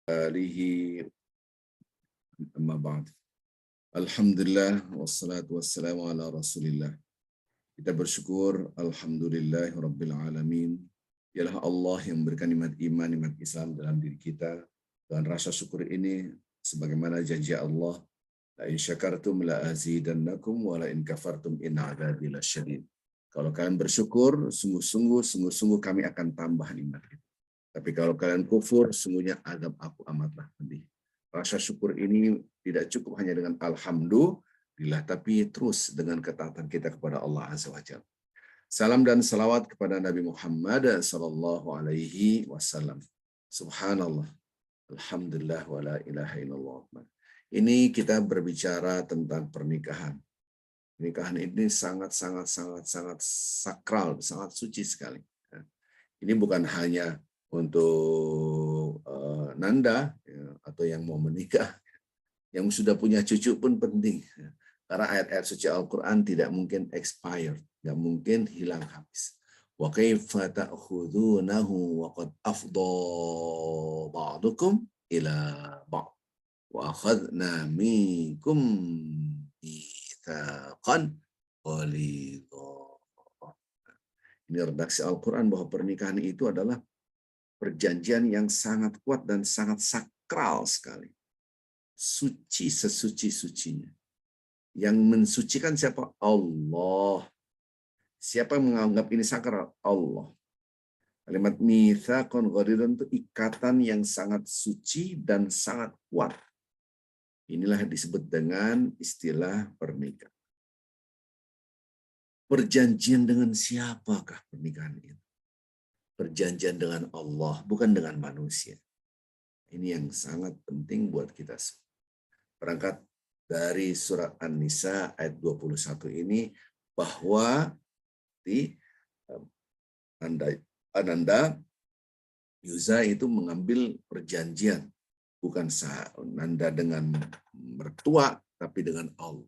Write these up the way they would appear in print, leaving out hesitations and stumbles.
alihi amma ba'd. Alhamdulillah wassalatu wassalamu ala Rasulillah. Kita bersyukur alhamdulillah rabbil alamin. Ialah Allah yang memberikan nikmat iman, nikmat Islam dalam diri kita. Dan rasa syukur ini sebagaimana janji Allah, la in syakartum la azidannakum wa la in kafartum inna adzabi lasyadid. Kalau kalian bersyukur, sungguh-sungguh kami akan tambah nikmat itu. Tapi kalau kalian kufur, sungguhnya azab aku amatlah pedih. Rasa syukur ini tidak cukup hanya dengan alhamdulillah, tapi terus dengan ketaatan kita kepada Allah Azza wa Jalla. Salam dan salawat kepada Nabi Muhammad sallallahu alaihi wasallam. Subhanallah, alhamdulillah, wa la ilaha illallah. Ini kita berbicara tentang pernikahan. Pernikahan ini sangat sakral, sangat suci sekali. Ini bukan hanya untuk nanda atau yang mau menikah, yang sudah punya cucu pun penting, karena ayat-ayat suci Al-Quran tidak mungkin expired, tidak mungkin hilang habis. Wa kaifa ta'khudunahu wa qad afdha ba'dukum ila ba'd wa akhadna minkum mitsaqan ghalidha. Ini redaksi Al-Quran bahwa pernikahan itu adalah perjanjian yang sangat kuat dan sangat sakral sekali. Suci sesuci-sucinya. Yang mensucikan siapa? Allah. Siapa yang menganggap ini sakral? Allah. Kalimat mitsaqan ghalidhan itu ikatan yang sangat suci dan sangat kuat. Inilah yang disebut dengan istilah pernikahan. Perjanjian dengan siapakah pernikahan itu? Perjanjian dengan Allah, bukan dengan manusia. Ini yang sangat penting buat kita semua. Berangkat dari surat An-Nisa ayat 21 ini, bahwa di Ananda Yuza itu mengambil perjanjian, bukan Nanda dengan mertua, tapi dengan Allah.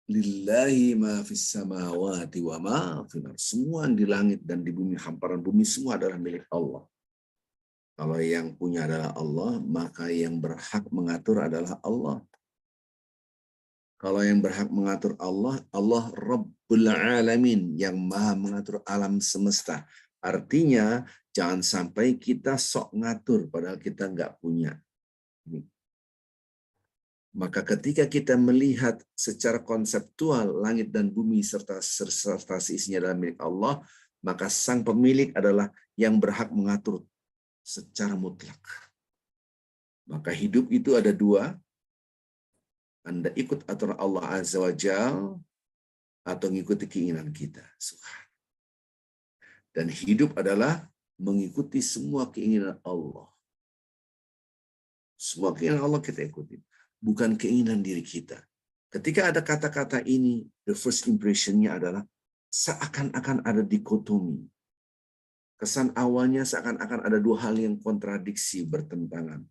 Lillahi ma fis samawati wa ma fil ardh. Semua di langit dan di bumi, hamparan bumi semua adalah milik Allah. Kalau yang punya adalah Allah, maka yang berhak mengatur adalah Allah. Kalau yang berhak mengatur Allah, Allah Rabbul Alamin, yang maha mengatur alam semesta. Artinya, jangan sampai kita sok ngatur, padahal kita nggak punya. Maka ketika kita melihat secara konseptual langit dan bumi serta seisinya adalah milik Allah, maka sang pemilik adalah yang berhak mengatur secara mutlak. Maka hidup itu ada dua, Anda ikut aturan Allah Azza wa Jalla atau mengikuti keinginan kita. Dan hidup adalah mengikuti semua keinginan Allah. Semua keinginan Allah kita ikuti, bukan keinginan diri kita. Ketika ada kata-kata ini, the first impression-nya adalah seakan-akan ada dikotomi. Kesan awalnya seakan-akan ada dua hal yang kontradiksi, bertentangan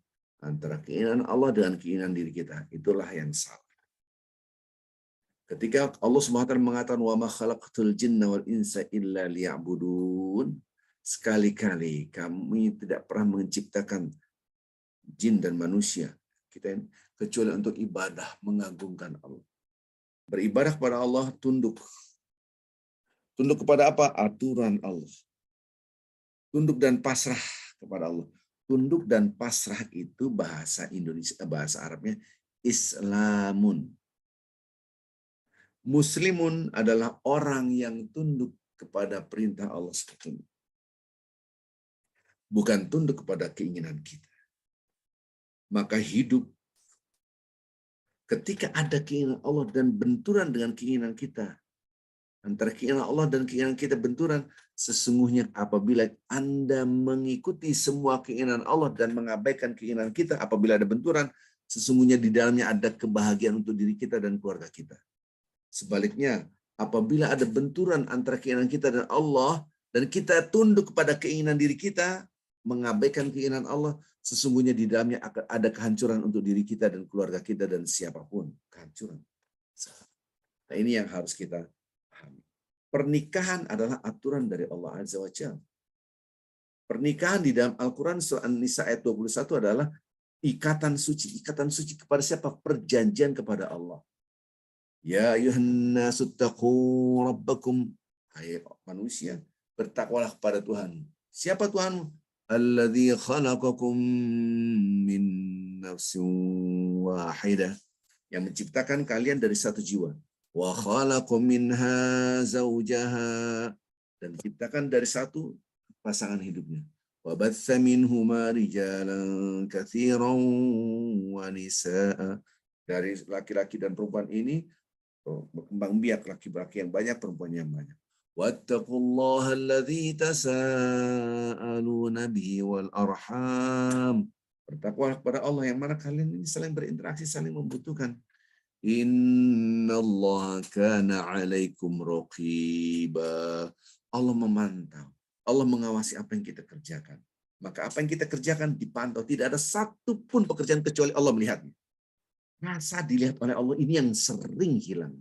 antara keinginan Allah dengan keinginan diri kita. Itulah yang salah. Ketika Allah SWT mengatakan wa ma khalaqtul jinna wal insa illa liya'budun, sekali-kali kami tidak pernah menciptakan jin dan manusia kita kecuali untuk ibadah, mengagungkan Allah. Beribadah kepada Allah, tunduk. Tunduk kepada apa? Aturan Allah. Tunduk dan pasrah kepada Allah. Tunduk dan pasrah itu bahasa Indonesia, bahasa Arabnya Islamun. Muslimun adalah orang yang tunduk kepada perintah Allah SWT. Bukan tunduk kepada keinginan kita. Maka hidup ketika ada keinginan Allah dan benturan dengan keinginan kita, antara keinginan Allah dan keinginan kita benturan, sesungguhnya apabila Anda mengikuti semua keinginan Allah dan mengabaikan keinginan kita, apabila ada benturan, sesungguhnya di dalamnya ada kebahagiaan untuk diri kita dan keluarga kita. Sebaliknya, apabila ada benturan antara keinginan kita dan Allah, dan kita tunduk kepada keinginan diri kita, mengabaikan keinginan Allah, sesungguhnya di dalamnya akan ada kehancuran untuk diri kita dan keluarga kita dan siapapun. Kehancuran. Nah, ini yang harus kita pahami. Pernikahan adalah aturan dari Allah Azza wa Jalla. Pernikahan di dalam Al-Quran surah An-Nisa ayat 21 adalah ikatan suci. Ikatan suci kepada siapa? Perjanjian kepada Allah. Ya ayuhan nasu taqu rabbakum. Hai manusia, bertakwalah kepada Tuhan. Siapa Tuhanmu? Alladzi khalaqakum min nafsin wahidah. Yang menciptakan kalian dari satu jiwa. Wa khalaqa minha zaujaha. Dan menciptakan dari satu pasangan hidupnya. Wa batsa minhuma rijalan katsiran wa nisaa. Dari laki-laki dan perempuan ini berkembang biak, laki-laki yang banyak, perempuan yang banyak. Wattaqullaha alladzi tasaaluna bihi wal arham. Bertakwalah kepada Allah yang mana kalian ini saling berinteraksi, saling membutuhkan. Innallaha kana 'alaikum raqiba. Allah memantau. Allah mengawasi apa yang kita kerjakan. Maka apa yang kita kerjakan dipantau. Tidak ada satu pun pekerjaan kecuali Allah melihatnya. Rasa dilihat oleh Allah ini yang sering hilang.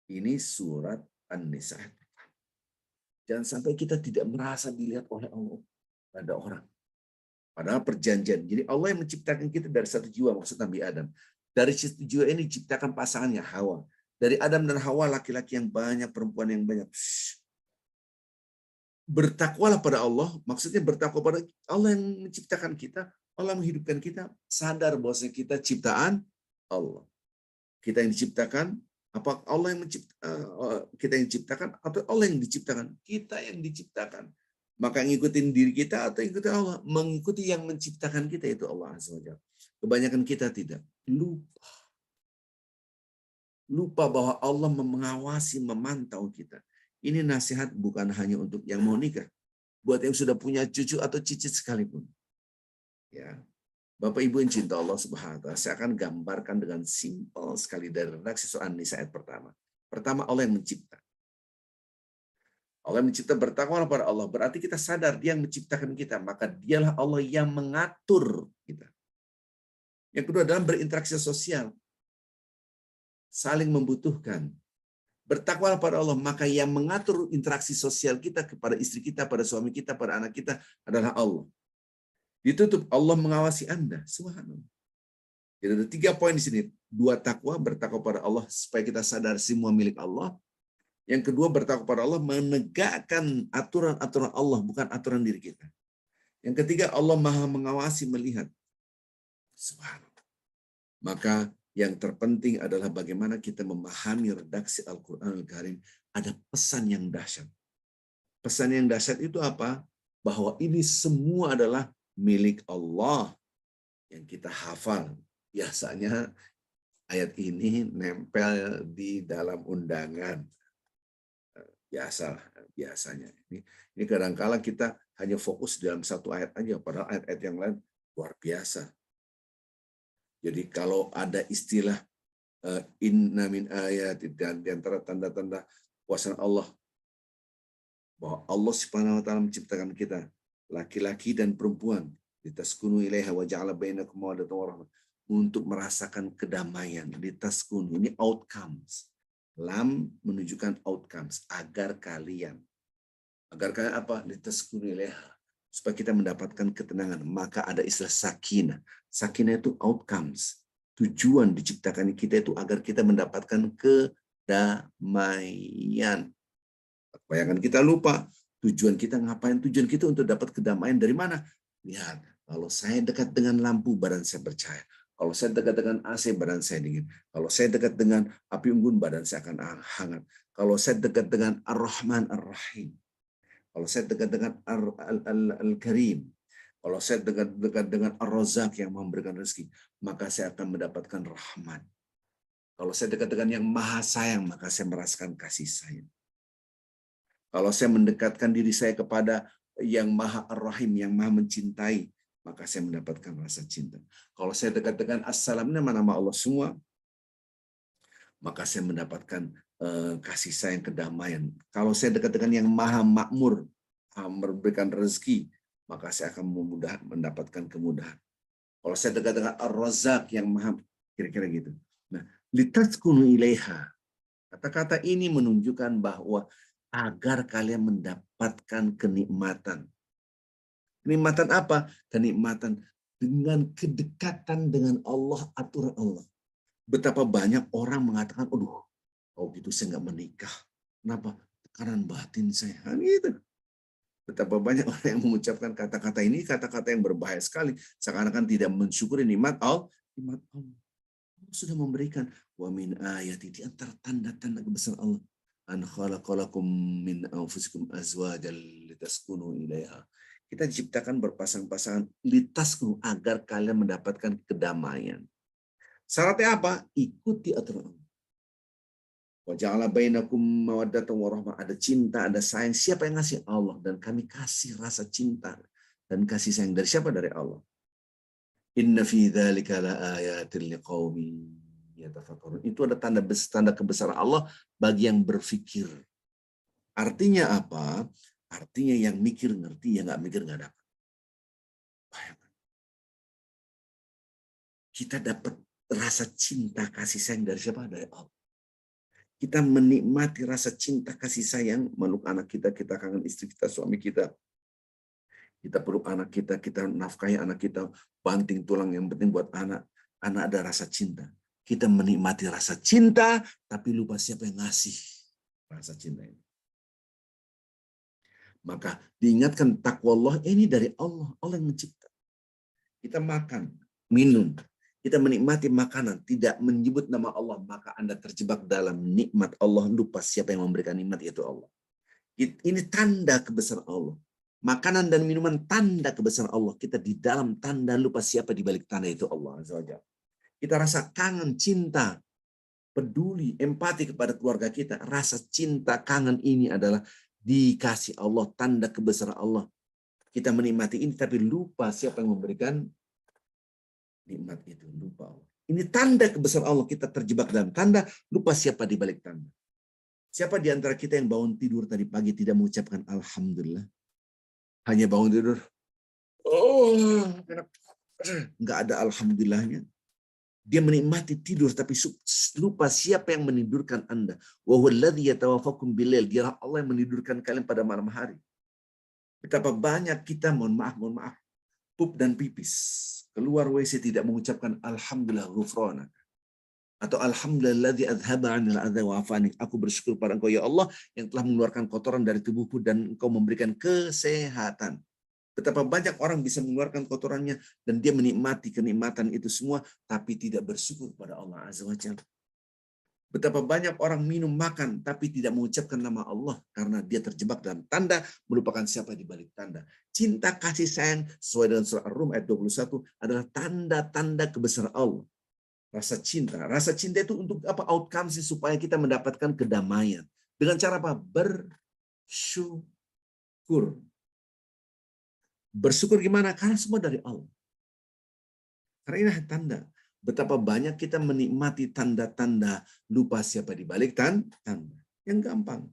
Ini surat An-Nisa. Jangan sampai kita tidak merasa dilihat oleh Allah pada orang. Padahal perjanjian. Jadi Allah yang menciptakan kita dari satu jiwa, maksud Nabi Adam. Dari satu jiwa ini diciptakan pasangannya Hawa. Dari Adam dan Hawa laki-laki yang banyak, perempuan yang banyak. Bertakwalah pada Allah, maksudnya bertakwa pada Allah yang menciptakan kita, Allah menghidupkan kita, sadar bahwa kita ciptaan Allah. Kita yang diciptakan, apa Allah yang kita yang diciptakan atau Allah yang diciptakan? Kita yang diciptakan. Maka ngikutin diri kita atau ikuti Allah? Mengikuti yang menciptakan kita itu Allah Azza wa Jalla. Kebanyakan kita tidak. Lupa bahwa Allah mengawasi, memantau kita. Ini nasihat bukan hanya untuk yang mau nikah. Buat yang sudah punya cucu atau cicit sekalipun. Ya, Bapak Ibu yang cinta Allah Subhanahu wa taala, saya akan gambarkan dengan simpel sekali dari redaksi surah An-Nisa ayat pertama. Pertama, Allah yang mencipta. Allah yang mencipta, bertakwalah pada Allah. Berarti kita sadar Dia yang menciptakan kita, maka Dialah Allah yang mengatur kita. Yang kedua, dalam berinteraksi sosial, saling membutuhkan. Bertakwalah pada Allah, maka yang mengatur interaksi sosial kita kepada istri kita, pada suami kita, pada anak kita adalah Allah. Ditutup, Allah mengawasi Anda. Subhanallah. Jadi ada 3 poin di sini. 2, takwa, bertakwa pada Allah supaya kita sadar semua milik Allah. Yang kedua, bertakwa pada Allah, menegakkan aturan-aturan Allah, bukan aturan diri kita. Yang ketiga, Allah Maha mengawasi, melihat. Subhanallah. Maka yang terpenting adalah bagaimana kita memahami redaksi Al-Quran Al-Karim. Ada pesan yang dahsyat. Pesan yang dahsyat itu apa? Bahwa ini semua adalah milik Allah yang kita hafal. Biasanya ayat ini nempel di dalam undangan. Biasanya. Ini kadang-kala kita hanya fokus dalam satu ayat aja, padahal ayat-ayat yang lain luar biasa. Jadi kalau ada istilah inna min ayat, dan di antara tanda-tanda kuasa Allah, bahwa Allah Subhanahu wa taala menciptakan kita laki-laki dan perempuan, litaskunu ilaiha wa ja'ala bainakum mawaddatan warahmah, untuk merasakan kedamaian. Litaskunu, ini outcomes. Lam menunjukkan outcomes, agar kalian apa? Litaskunu ilaiha, supaya kita mendapatkan ketenangan. Maka ada istilah sakinah. Sakinah itu outcomes. Tujuan diciptakan kita itu agar kita mendapatkan kedamaian. Bayangkan kita lupa tujuan kita ngapain? Tujuan kita untuk dapat kedamaian dari mana? Lihat, kalau saya dekat dengan lampu, badan saya bercahaya. Kalau saya dekat dengan AC, badan saya dingin. Kalau saya dekat dengan api unggun, badan saya akan hangat. Kalau saya dekat dengan Ar-Rahman Ar-Rahim. Kalau saya dekat dengan Al-Karim. Kalau saya dekat dengan Ar-Razak yang memberikan rezeki, maka saya akan mendapatkan rahmat. Kalau saya dekat dengan yang maha sayang, maka saya merasakan kasih sayang. Kalau saya mendekatkan diri saya kepada yang maha Ar-Rahim, yang maha mencintai, maka saya mendapatkan rasa cinta. Kalau saya dekat dengan As-Salam, nama-nama Allah semua, maka saya mendapatkan kasih sayang, kedamaian. Kalau saya dekat dengan yang maha makmur, memberikan rezeki, maka saya akan mendapatkan kemudahan. Kalau saya dekat dengan Ar-Razak yang maha, kira-kira gitu. Nah, litaskunu ilaiha. Kata-kata ini menunjukkan bahwa agar kalian mendapatkan kenikmatan. Kenikmatan apa? Kenikmatan dengan kedekatan dengan Allah, aturan Allah. Betapa banyak orang mengatakan, aduh, oh gitu saya nggak menikah. Kenapa? Tekanan batin saya. Gitu. Betapa banyak orang yang mengucapkan kata-kata ini, kata-kata yang berbahaya sekali. Seakan-akan tidak mensyukuri nikmat Allah. Nikmat Allah. Allah sudah memberikan wa min ayati, di antara tanda-tanda kebesaran Allah, an khalaqalakum min anfusikum azwajal litaskunu ilaiha. Kita diciptakan berpasang-pasangan litaskunu, agar kalian mendapatkan kedamaian. Syaratnya apa? Ikuti aturan Allah. Wa ja'ala bainakum mawaddatan warahmah. Ada cinta, ada sayang. Siapa yang ngasih? Allah. Dan kami kasih rasa cinta dan kasih sayang dari siapa? Dari Allah. Inna fi dzalika laayatin liqaumin yatafakkarun. Itu ada tanda kebesaran Allah bagi yang berfikir. Artinya apa? Artinya yang mikir ngerti, yang nggak mikir nggak dapat. Bayangkan. Kita dapat rasa cinta kasih sayang dari siapa? Dari Allah. Kita menikmati rasa cinta kasih sayang, meluk anak kita, kita kangen istri kita, suami kita. Kita peluk anak kita nafkahi anak kita, banting tulang, yang penting buat anak. Anak ada rasa cinta. Kita menikmati rasa cinta, tapi lupa siapa yang ngasih rasa cinta ini. Maka diingatkan takwa Allah ini dari Allah. Allah yang mencipta. Kita makan, minum, kita menikmati makanan, tidak menyebut nama Allah, maka Anda terjebak dalam nikmat Allah, lupa siapa yang memberikan nikmat, yaitu Allah. Ini tanda kebesaran Allah. Makanan dan minuman tanda kebesaran Allah. Kita di dalam tanda, lupa siapa di balik tanda, itu Allah Azza wa Jalla. Kita rasa kangen, cinta, peduli, empati kepada keluarga kita. Rasa cinta, kangen ini adalah dikasih Allah, tanda kebesaran Allah. Kita menikmati ini, tapi lupa siapa yang memberikan nikmat itu. Lupa Allah. Ini tanda kebesaran Allah. Kita terjebak dalam tanda, lupa siapa di balik tanda. Siapa di antara kita yang bangun tidur tadi pagi tidak mengucapkan Alhamdulillah? Hanya bangun tidur, oh, nggak ada Alhamdulillahnya. Dia menikmati tidur, tapi lupa siapa yang menidurkan Anda. Wa huwallazi yatawaffakum bil-lail. Dialah Allah yang menidurkan kalian pada malam hari. Betapa banyak kita, mohon maaf, pup dan pipis, keluar WC tidak mengucapkan Alhamdulillah ghufranak. Atau Alhamdulilladzi adzhaba 'anil adza wa afani. Aku bersyukur pada Engkau ya Allah yang telah mengeluarkan kotoran dari tubuhku dan Engkau memberikan kesehatan. Betapa banyak orang bisa mengeluarkan kotorannya dan dia menikmati kenikmatan itu semua, tapi tidak bersyukur pada Allah Azza wa Jalla. Betapa banyak orang minum, makan, tapi tidak mengucapkan nama Allah karena dia terjebak dalam tanda, melupakan siapa di balik tanda. Cinta kasih sayang sesuai dengan surah Ar-Rum ayat 21 adalah tanda-tanda kebesaran Allah. Rasa cinta. Rasa cinta itu untuk apa? Outcome sih, supaya kita mendapatkan kedamaian. Dengan cara apa? Bersyukur. Bersyukur gimana? Karena semua dari Allah. Karena ini tanda. Betapa banyak kita menikmati tanda-tanda, lupa siapa di balik tanda. Yang gampang.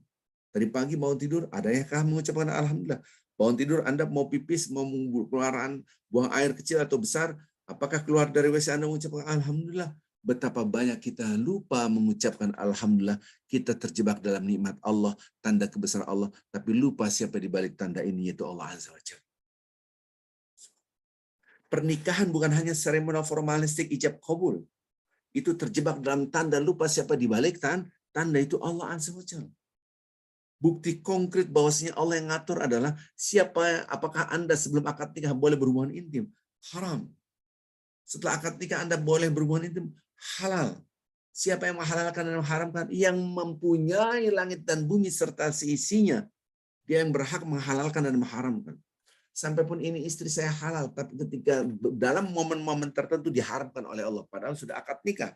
Tadi pagi bangun tidur, adakah mengucapkan Alhamdulillah? Bangun tidur, Anda mau pipis, mau keluaran, buang air kecil atau besar, apakah keluar dari WC Anda mengucapkan Alhamdulillah? Betapa banyak kita lupa mengucapkan Alhamdulillah. Kita terjebak dalam nikmat Allah, tanda kebesaran Allah, tapi lupa siapa di balik tanda ini, yaitu Allah Azza wa Jalla. Pernikahan bukan hanya seremonial formalistik ijab kabul. Itu terjebak dalam tanda, lupa siapa di balik tanda, itu Allah Azza wa Jalla. Bukti konkret bahwasanya Allah yang ngatur adalah apakah Anda sebelum akad nikah boleh berhubungan intim? Haram. Setelah akad nikah Anda boleh berhubungan intim? Halal. Siapa yang menghalalkan dan mengharamkan? Yang mempunyai langit dan bumi serta seisinya. Dia yang berhak menghalalkan dan mengharamkan. Sampai pun ini istri saya halal, tapi ketika dalam momen-momen tertentu diharamkan oleh Allah. Padahal sudah akad nikah.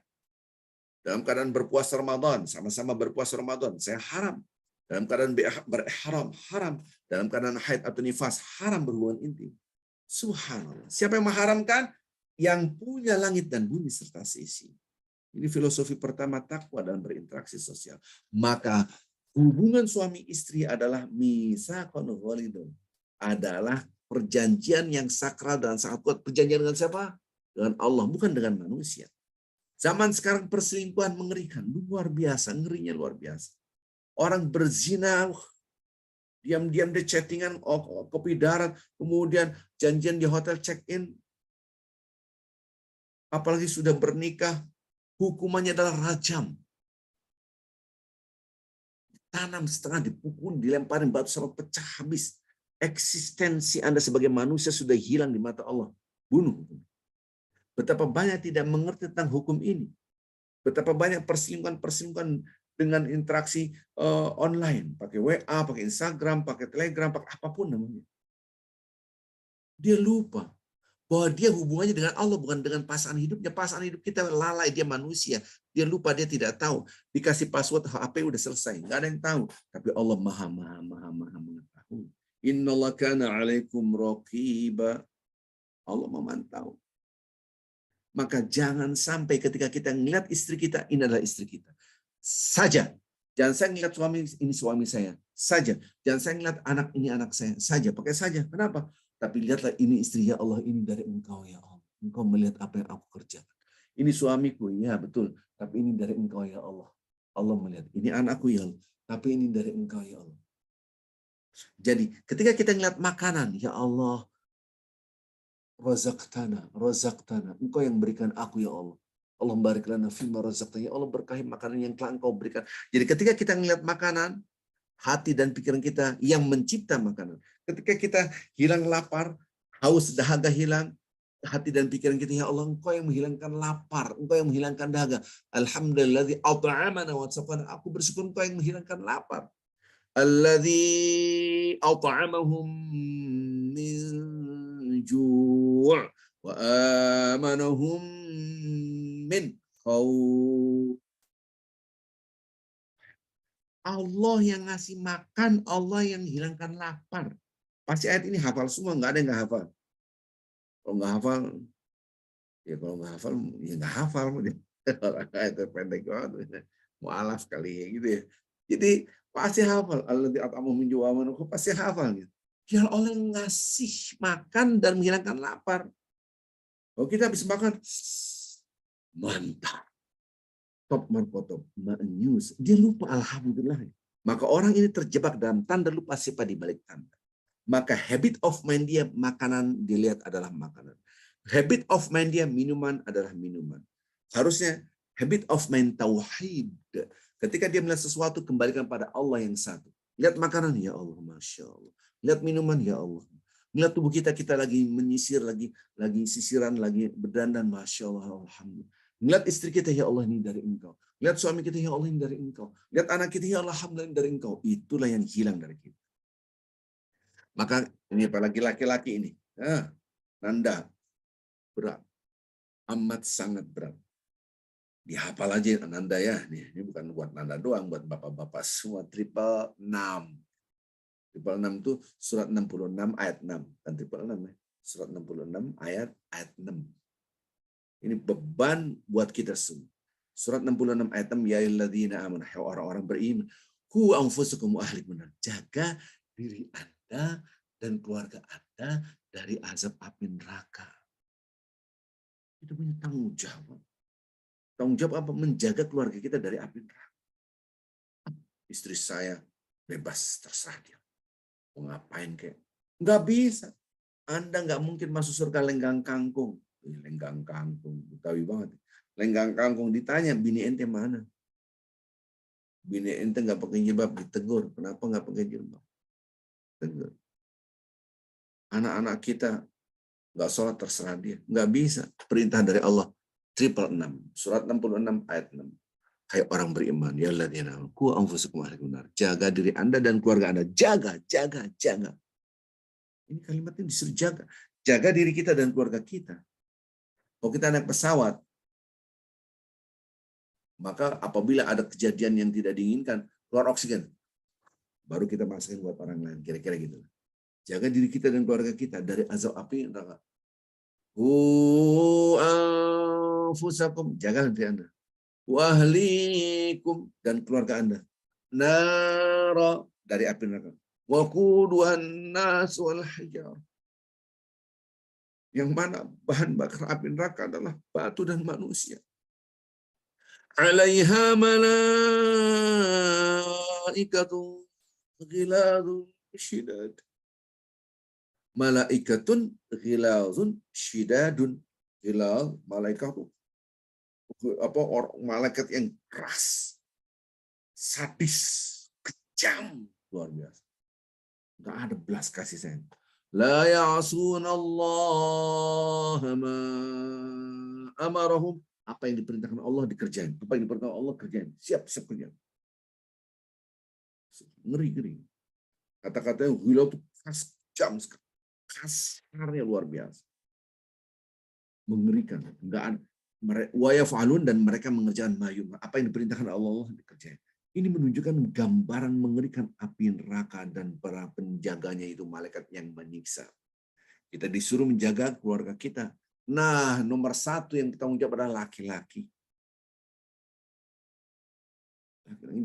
Dalam keadaan berpuasa Ramadan, sama-sama berpuasa Ramadan, saya haram. Dalam keadaan berihram, haram. Dalam keadaan haid atau nifas, haram berhubungan intim. Subhanallah. Siapa yang mengharamkan? Yang punya langit dan bumi serta seisi. Ini filosofi pertama takwa dalam berinteraksi sosial. Maka hubungan suami istri adalah misaqun ghalidun. Adalah perjanjian yang sakral dan sangat kuat. Perjanjian dengan siapa? Dengan Allah, bukan dengan manusia. Zaman sekarang perselingkuhan mengerikan, luar biasa, ngerinya luar biasa. Orang berzina Diam-diam dia chattingan, kopi darat, kemudian janjian di hotel check-in. Apalagi sudah bernikah, hukumannya adalah rajam. Tanam setengah, dipukul, dilemparin batu sampai pecah habis. Eksistensi Anda sebagai manusia sudah hilang di mata Allah. Bunuh. Betapa banyak tidak mengerti tentang hukum ini. Betapa banyak perselingkuhan dengan interaksi online. Pakai WA, pakai Instagram, pakai Telegram, pakai apapun namanya. Dia lupa bahwa dia hubungannya dengan Allah, bukan dengan pasangan hidupnya. Pasangan hidup kita lalai, dia manusia. Dia lupa, dia tidak tahu. Dikasih password HP udah selesai. Nggak ada yang tahu. Tapi Allah maha mengetahui. Innallaha kana 'alaikum raqiba. Allah memantau. Maka jangan sampai ketika kita ngeliat istri kita, ini adalah istri kita. Saja. Jangan saya ngeliat suami, ini suami saya. Saja. Jangan saya ngeliat anak, ini anak saya. Saja. Pakai saja. Kenapa? Tapi lihatlah, ini istri ya Allah, ini dari Engkau ya Allah. Engkau melihat apa yang aku kerjakan. Ini suamiku, ya betul. Tapi ini dari Engkau ya Allah. Allah melihat. Ini anakku ya Allah. Tapi ini dari Engkau ya Allah. Jadi ketika kita ngeliat makanan, ya Allah, razaqtana. Engkau yang berikan aku ya Allah. Allah barik lana fima razaqtana. Ya Allah, berkahi makanan yang telah Engkau berikan. Jadi ketika kita ngeliat makanan, hati dan pikiran kita yang mencipta makanan. Ketika kita hilang lapar, haus, dahaga hilang, hati dan pikiran kita, ya Allah, Engkau yang menghilangkan lapar, Engkau yang menghilangkan dahaga. Alhamdulilladzi at'amana wa saqana. Aku bersyukur Engkau yang menghilangkan lapar. Alladzi at'amahum min ju' wa amanahum min khawf. Allah yang ngasih makan, Allah yang hilangkan lapar. Pasti ayat ini hafal semua, nggak ada yang nggak hafal. Kalau nggak hafal, ya nggak hafal. Itu pendek banget. Mu'alaf kali ya gitu ya. Jadi pasti hafal. Alladzi at'amahum min ju' wa amanahum, pasti hafal gitu. Ya Allah yang ngasih makan dan menghilangkan lapar. Kalau kita habis makan, mantap. Top markotop, news. Dia lupa, alhamdulillah. Maka orang ini terjebak dalam tanda lupa sifat di balik tanda. Maka habit of mind dia makanan dilihat adalah makanan. Habit of mind dia minuman adalah minuman. Harusnya habit of mind tauhid. Ketika dia melihat sesuatu, kembalikan pada Allah yang satu. Lihat makanan, ya Allah, Masya Allah. Lihat minuman, ya Allah. Lihat tubuh kita lagi menyisir, lagi sisiran, lagi berdandan, Masya Allah, alhamdulillah. Lihat istri kita, ya Allah, ini dari Engkau. Lihat suami kita, ya Allah, ini dari Engkau. Lihat anak kita, ya Allah, alhamdulillah, ini dari Engkau. Itulah yang hilang dari kita. Maka ini apalagi laki-laki ini. Nanda. Berat. Amat sangat berat. Dihafal aja Nanda ya. Ini bukan buat Nanda doang, buat bapak-bapak semua. 666. 666 itu surat 66 ayat 6. Dan 666 ya. Surat 66 ayat 6. Ini beban buat kita semua. Surat 66 ayat 6, ya ayyuhalladzina amanu, orang-orang beriman, qu anfusakum wa ahlikum nar. Jaga diri Anda dan keluarga Anda dari azab api neraka. Itu punya tanggung jawab. Tanggung jawab apa? Menjaga keluarga kita dari api neraka. Istri saya bebas, terserah dia. Mau ngapain kayak? Nggak bisa. Anda nggak mungkin masuk surga lenggang kangkung. Lenggang kangkung, Betawi banget. Lenggang kangkung, ditanya, bini ente mana? Bini ente nggak pakai jilbab, ditegur. Kenapa nggak pakai jilbab? Tegur. Anak-anak kita nggak sholat, terserah dia. Nggak bisa. Perintah dari Allah. 666. Surat 66 ayat 6. Hai orang beriman, ya alladzina amanu, qu anfusakum wa ahlikum nar. Jaga diri Anda dan keluarga Anda. Jaga. Ini kalimatnya disuruh jaga. Jaga diri kita dan keluarga kita. Kalau kita naik pesawat, maka apabila ada kejadian yang tidak diinginkan, keluar oksigen, baru kita masukin buat orang lain. Kira-kira gitu. Jaga diri kita dan keluarga kita dari azab api neraka. Anfusakum, jaga diri Anda. Wa ahlikum, dan keluarga Anda. Nara, dari api neraka. Wa quduhan nas wal hijar. Yang mana bahan bakar api neraka adalah batu dan manusia. Alaiha malaikatun ghiladun syidad. Malaikatun ghilazun syidadun. Ghilaz, malaikat itu malaikat yang keras, sadis, kejam, luar biasa. Enggak ada belas kasih sayang. La ya'sunallaha ma amarahum. Apa yang diperintahkan Allah dikerjain. Apa yang diperintahkan Allah kerjain. Siap kerjain. Ngeri. Kata-katanya gila itu jam kasarnya luar biasa. Mengerikan. Enggak ada. Wa yaf'alun, dan mereka mengerjakan mayum. Apa yang diperintahkan Allah dikerjain. Ini menunjukkan gambaran mengerikan api neraka dan para penjaganya itu malaikat yang menyiksa. Kita disuruh menjaga keluarga kita. Nah, nomor satu yang bertanggung jawab adalah laki-laki.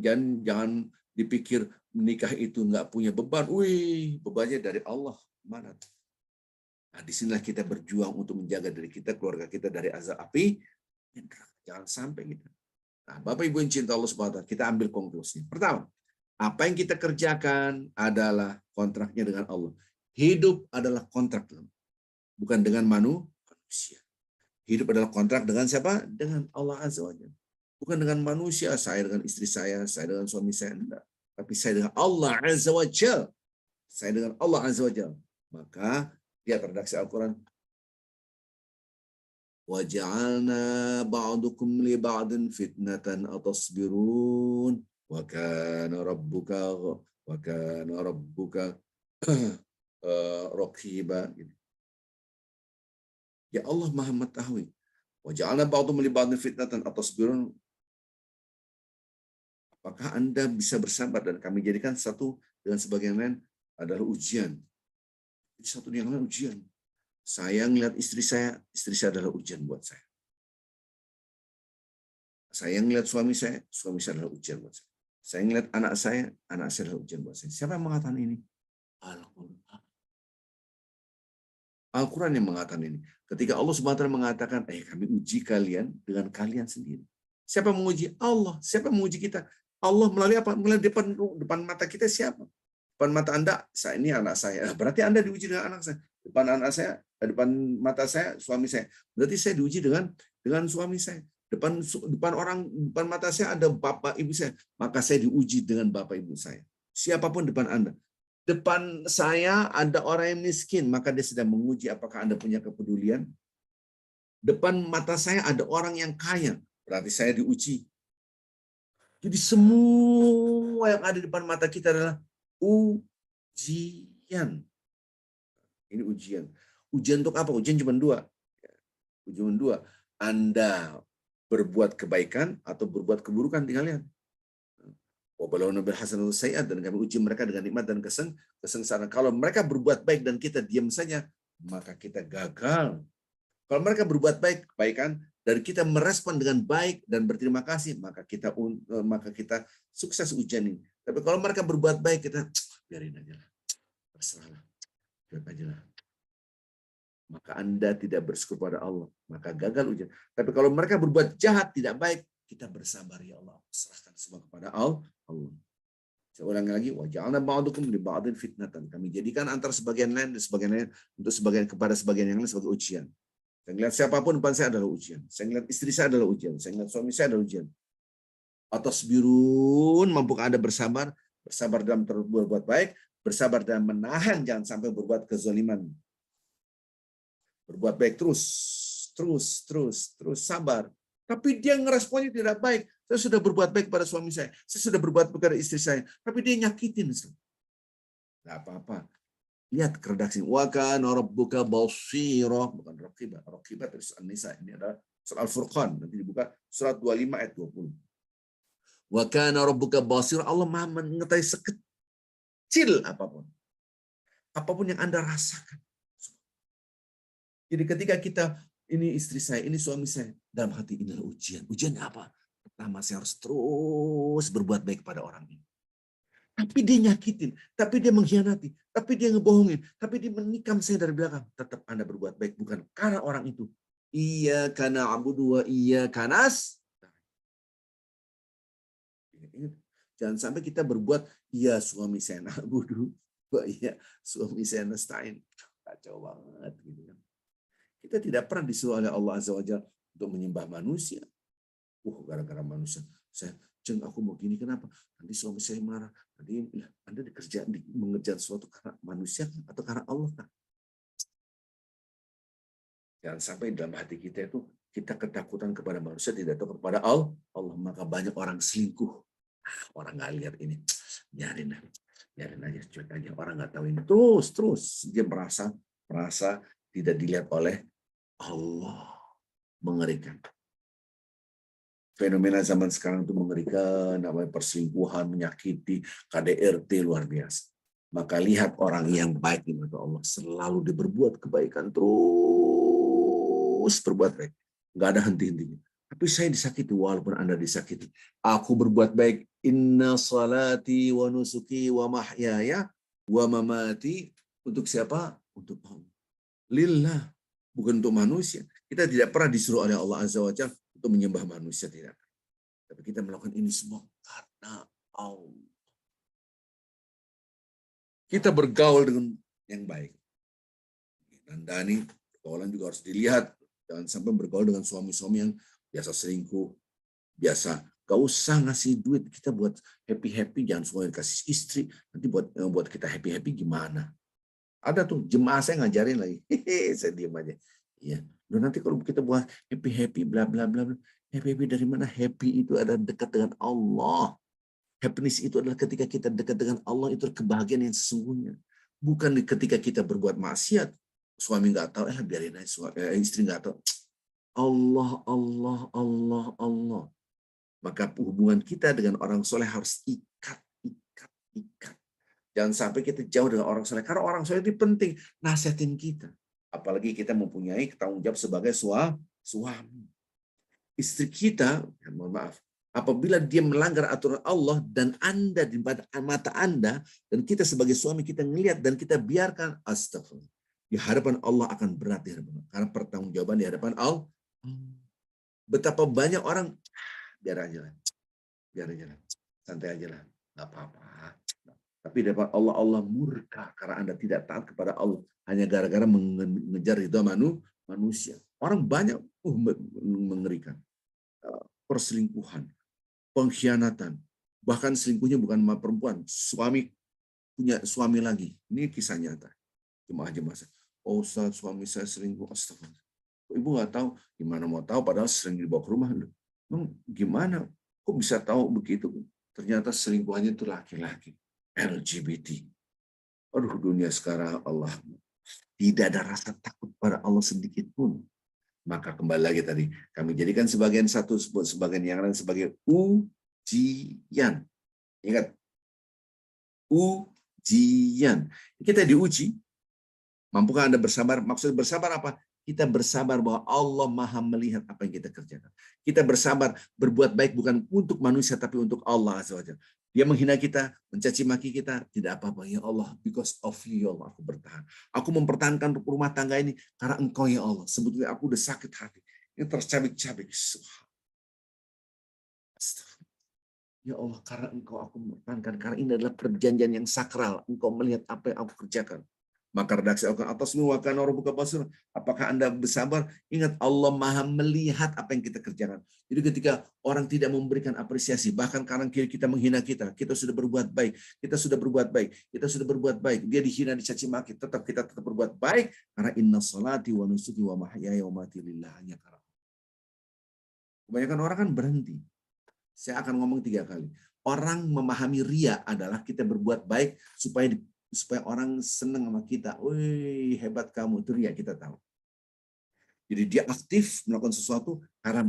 Jangan dipikir menikah itu nggak punya beban. Wih, bebannya dari Allah. Mana? Nah, disinilah kita berjuang untuk menjaga diri kita, keluarga kita dari azab api. Jangan sampai kita. Nah, Bapak Ibu yang cinta Allah SWT, kita ambil konklusi. Pertama, apa yang kita kerjakan adalah kontraknya dengan Allah. Hidup adalah kontrak, bukan dengan manusia. Hidup adalah kontrak dengan siapa? Dengan Allah Azza wa Jalla. Bukan dengan manusia, saya dengan istri saya dengan suami saya, enggak. Tapi saya dengan Allah Azza wa Jalla. Saya dengan Allah Azza wa Jalla. Maka lihat redaksi Al-Quran. وَجَعَلْنَا بَعْضُكُمْ لِبَعْضٍ فِتْنَةً أَتَصْبِرُونَ وَكَانَ رَبُّكَ رَقِيبًا. Ya Allah Maha mengetahui. وَجَعَلْنَا بَعْضُكُمْ لِبَعْضٍ فِتْنَةً أَتَصْبِرُونَ. Apakah Anda bisa bersabar, dan kami jadikan satu dengan sebagian lain adalah ujian. Satu yang lain ujian. Saya ngelihat istri saya adalah ujian buat saya. Saya ngelihat suami saya adalah ujian buat saya. Saya ngelihat anak saya adalah ujian buat saya. Siapa yang mengatakan ini? Al-Quran. Al-Quran yang mengatakan ini. Ketika Allah SWT mengatakan, kami uji kalian dengan kalian sendiri. Siapa yang menguji? Allah. Siapa yang menguji kita? Allah melalui apa? Melalui depan mata kita siapa? Depan mata Anda, ini anak saya. Berarti Anda diuji dengan anak saya. Depan anak saya, depan mata saya, suami saya. Berarti saya diuji dengan suami saya. Depan mata saya ada bapak ibu saya. Maka saya diuji dengan bapak ibu saya. Siapapun depan Anda. Depan saya ada orang yang miskin, maka dia sedang menguji apakah Anda punya kepedulian. Depan mata saya ada orang yang kaya, berarti saya diuji. Jadi semua yang ada di depan mata kita adalah ujian. Ini ujian. Ujian untuk apa? Ujian cuma dua. Ujian dua. Anda berbuat kebaikan atau berbuat keburukan, tinggal lihat. Wabalawna bil hasanati sayyi'at, dan kami uji mereka dengan nikmat dan kesengsaraan. Kalau mereka berbuat baik dan kita diam saja, maka kita gagal. Kalau mereka berbuat baik, kebaikan, dan kita merespon dengan baik dan berterima kasih, maka kita sukses ujian ini. Tapi kalau mereka berbuat baik, kita biarin aja lah, terserahlah, biarin aja lah. Maka Anda tidak bersyukur pada Allah, maka gagal ujian. Tapi kalau mereka berbuat jahat, tidak baik, kita bersabar, ya Allah, serahkan semua kepada Allah. Saya ulangi lagi, waja'alna ba'dukum li ba'din fitnatan. Kami jadikan antara sebagian lain dan sebagian lain untuk kepada sebagian yang lain sebagai ujian. Saya ngeliat siapapun depan saya adalah ujian. Saya ngeliat istri saya adalah ujian. Saya ngeliat suami saya adalah ujian. Atasbirun, mampukah Anda bersabar? Bersabar dalam berbuat baik, bersabar dalam menahan, jangan sampai berbuat kezaliman. Berbuat baik terus sabar. Tapi dia ngeresponnya tidak baik. Saya sudah berbuat baik pada suami saya sudah berbuat baik pada istri saya, tapi dia nyakitin. Tidak apa-apa. Lihat redaksi. Wa kana rabbuka basira, bukan raqibah. Raqibah dari surat An-Nisa, ini adalah surat Al-Furqan. Nanti dibuka surat 25 ayat 20. Wa kana rabbuka basira, Allah Maha mengetahui sekecil apapun. Apapun yang Anda rasakan. Jadi ketika kita, ini istri saya, ini suami saya, dalam hati inilah ujian. Ujiannya apa? Pertama, saya harus terus berbuat baik kepada orang ini. Tapi dia nyakitin, tapi dia mengkhianati, tapi dia ngebohongin, tapi dia menikam saya dari belakang. Tetap Anda berbuat baik, bukan karena orang itu. Iyyaka na'budu wa iyyaka nasta'in. Jangan sampai kita berbuat, iya suami saya na'budu, Wah, iya, suami saya ngestain. Kacau banget gitu kan. Kita tidak pernah disuruh oleh Allah Azza wa Jalla untuk menyembah manusia. Gara-gara manusia. Jeng, aku mau gini, kenapa? Nanti suami saya marah. Nanti Anda mengerjakan sesuatu karena manusia atau karena Allah kan? Jangan sampai dalam hati kita itu kita ketakutan kepada manusia, tidak tahu kepada Allah. Maka banyak orang selingkuh. Orang nggak lihat ini, biarin aja, cuek aja. Orang nggak tahu ini. Terus dia merasa tidak dilihat oleh Allah. Mengerikan. Fenomena zaman sekarang itu mengerikan, namanya perselingkuhan, menyakiti, KDRT luar biasa. Maka lihat orang yang baik di mata Allah, selalu dia berbuat kebaikan, terus berbuat baik. Nggak ada henti-hentinya. Tapi saya disakiti, walaupun Anda disakiti. Aku berbuat baik. Inna salati wa nusuki wa mahyaya wa mamati. Untuk siapa? Untuk Allah. Lillah. Bukan untuk manusia. Kita tidak pernah disuruh oleh Allah Azza wa Jalla untuk menyembah manusia, tidak. Tapi kita melakukan ini semua karena Allah. Kita bergaul dengan yang baik. Dan Dani, pergaulan juga harus dilihat. Jangan sampai bergaul dengan suami-suami yang biasa selingkuh, biasa. Gak usah ngasih duit kita buat happy-happy, jangan semua kasih istri. Nanti buat kita happy-happy gimana? Ada tuh jemaah saya ngajarin lagi. Saya diam aja. Iya. Dan nanti kalau kita buat happy bla bla bla, happy dari mana? Happy itu adalah dekat dengan Allah. Happiness itu adalah ketika kita dekat dengan Allah, itu kebahagiaan yang sesungguhnya. Bukan ketika kita berbuat maksiat, suami nggak tahu, biarin aja, istri nggak tahu. Allah, Allah, Allah, Allah. Maka hubungan kita dengan orang soleh harus ikat. Jangan sampai kita jauh dengan orang soleh. Karena orang soleh itu penting. Nasihatin kita. Apalagi kita mempunyai tanggung jawab sebagai suami. Istri kita, mohon maaf, apabila dia melanggar aturan Allah dan Anda di mata Anda, dan kita sebagai suami kita ngelihat dan kita biarkan, astagfirullah. Di hadapan Allah akan berat di hadapan Allah. Karena pertanggungjawaban di hadapan Allah. Betapa banyak orang, biar aja lah. Santai aja lah. Nggak apa-apa. Tapi dapat Allah murka karena Anda tidak taat kepada Allah hanya gara-gara mengejar ridha manusia. Orang banyak mengerikan. Perselingkuhan, pengkhianatan, bahkan selingkuhnya bukan sama perempuan, suami punya suami lagi. Ini kisah nyata. Jemaah-jemaah. Oh Ustaz, suami saya selingkuh. Astagfirullah. Ibu nggak tahu, gimana mau tahu padahal sering dibawa ke rumah. Gimana? Kok bisa tahu begitu? Ternyata selingkuhannya itu laki-laki. LGBT. Aduh, dunia sekarang Allah. Tidak ada rasa takut pada Allah sedikit pun. Maka kembali lagi tadi, kami jadikan sebagian satu, sebagian yang lain sebagai ujian. Ingat, ujian. Kita diuji. Mampukah Anda bersabar? Maksud bersabar apa? Kita bersabar bahwa Allah Maha melihat apa yang kita kerjakan. Kita bersabar berbuat baik bukan untuk manusia tapi untuk Allah Azza wa Jalla. Dia menghina kita, mencaci maki kita, tidak apa-apa ya Allah, because of you ya Allah aku bertahan. Aku mempertahankan rumah tangga ini karena Engkau ya Allah. Sebetulnya aku udah sakit hati. Ini tercabik-cabik. Ya Allah, karena Engkau aku mempertahankan, karena ini adalah perjanjian yang sakral. Engkau melihat apa yang aku kerjakan. Maka redaksi atasmu wa kana rabbuka basira. Apakah Anda bersabar? Ingat Allah Maha melihat apa yang kita kerjakan. Jadi ketika orang tidak memberikan apresiasi, bahkan kanan kiri kita menghina kita sudah berbuat baik, kita sudah berbuat baik, dia dihina, dicaci maki, kita tetap berbuat baik karena inna salati wa nusuki wa mahyaya wa mamati lillahi. Kebanyakan orang kan berhenti. Saya akan ngomong 3 kali. Orang memahami ria adalah kita berbuat baik supaya orang senang sama kita. Wih, hebat kamu. Itu ria, kita tahu. Jadi dia aktif melakukan sesuatu karena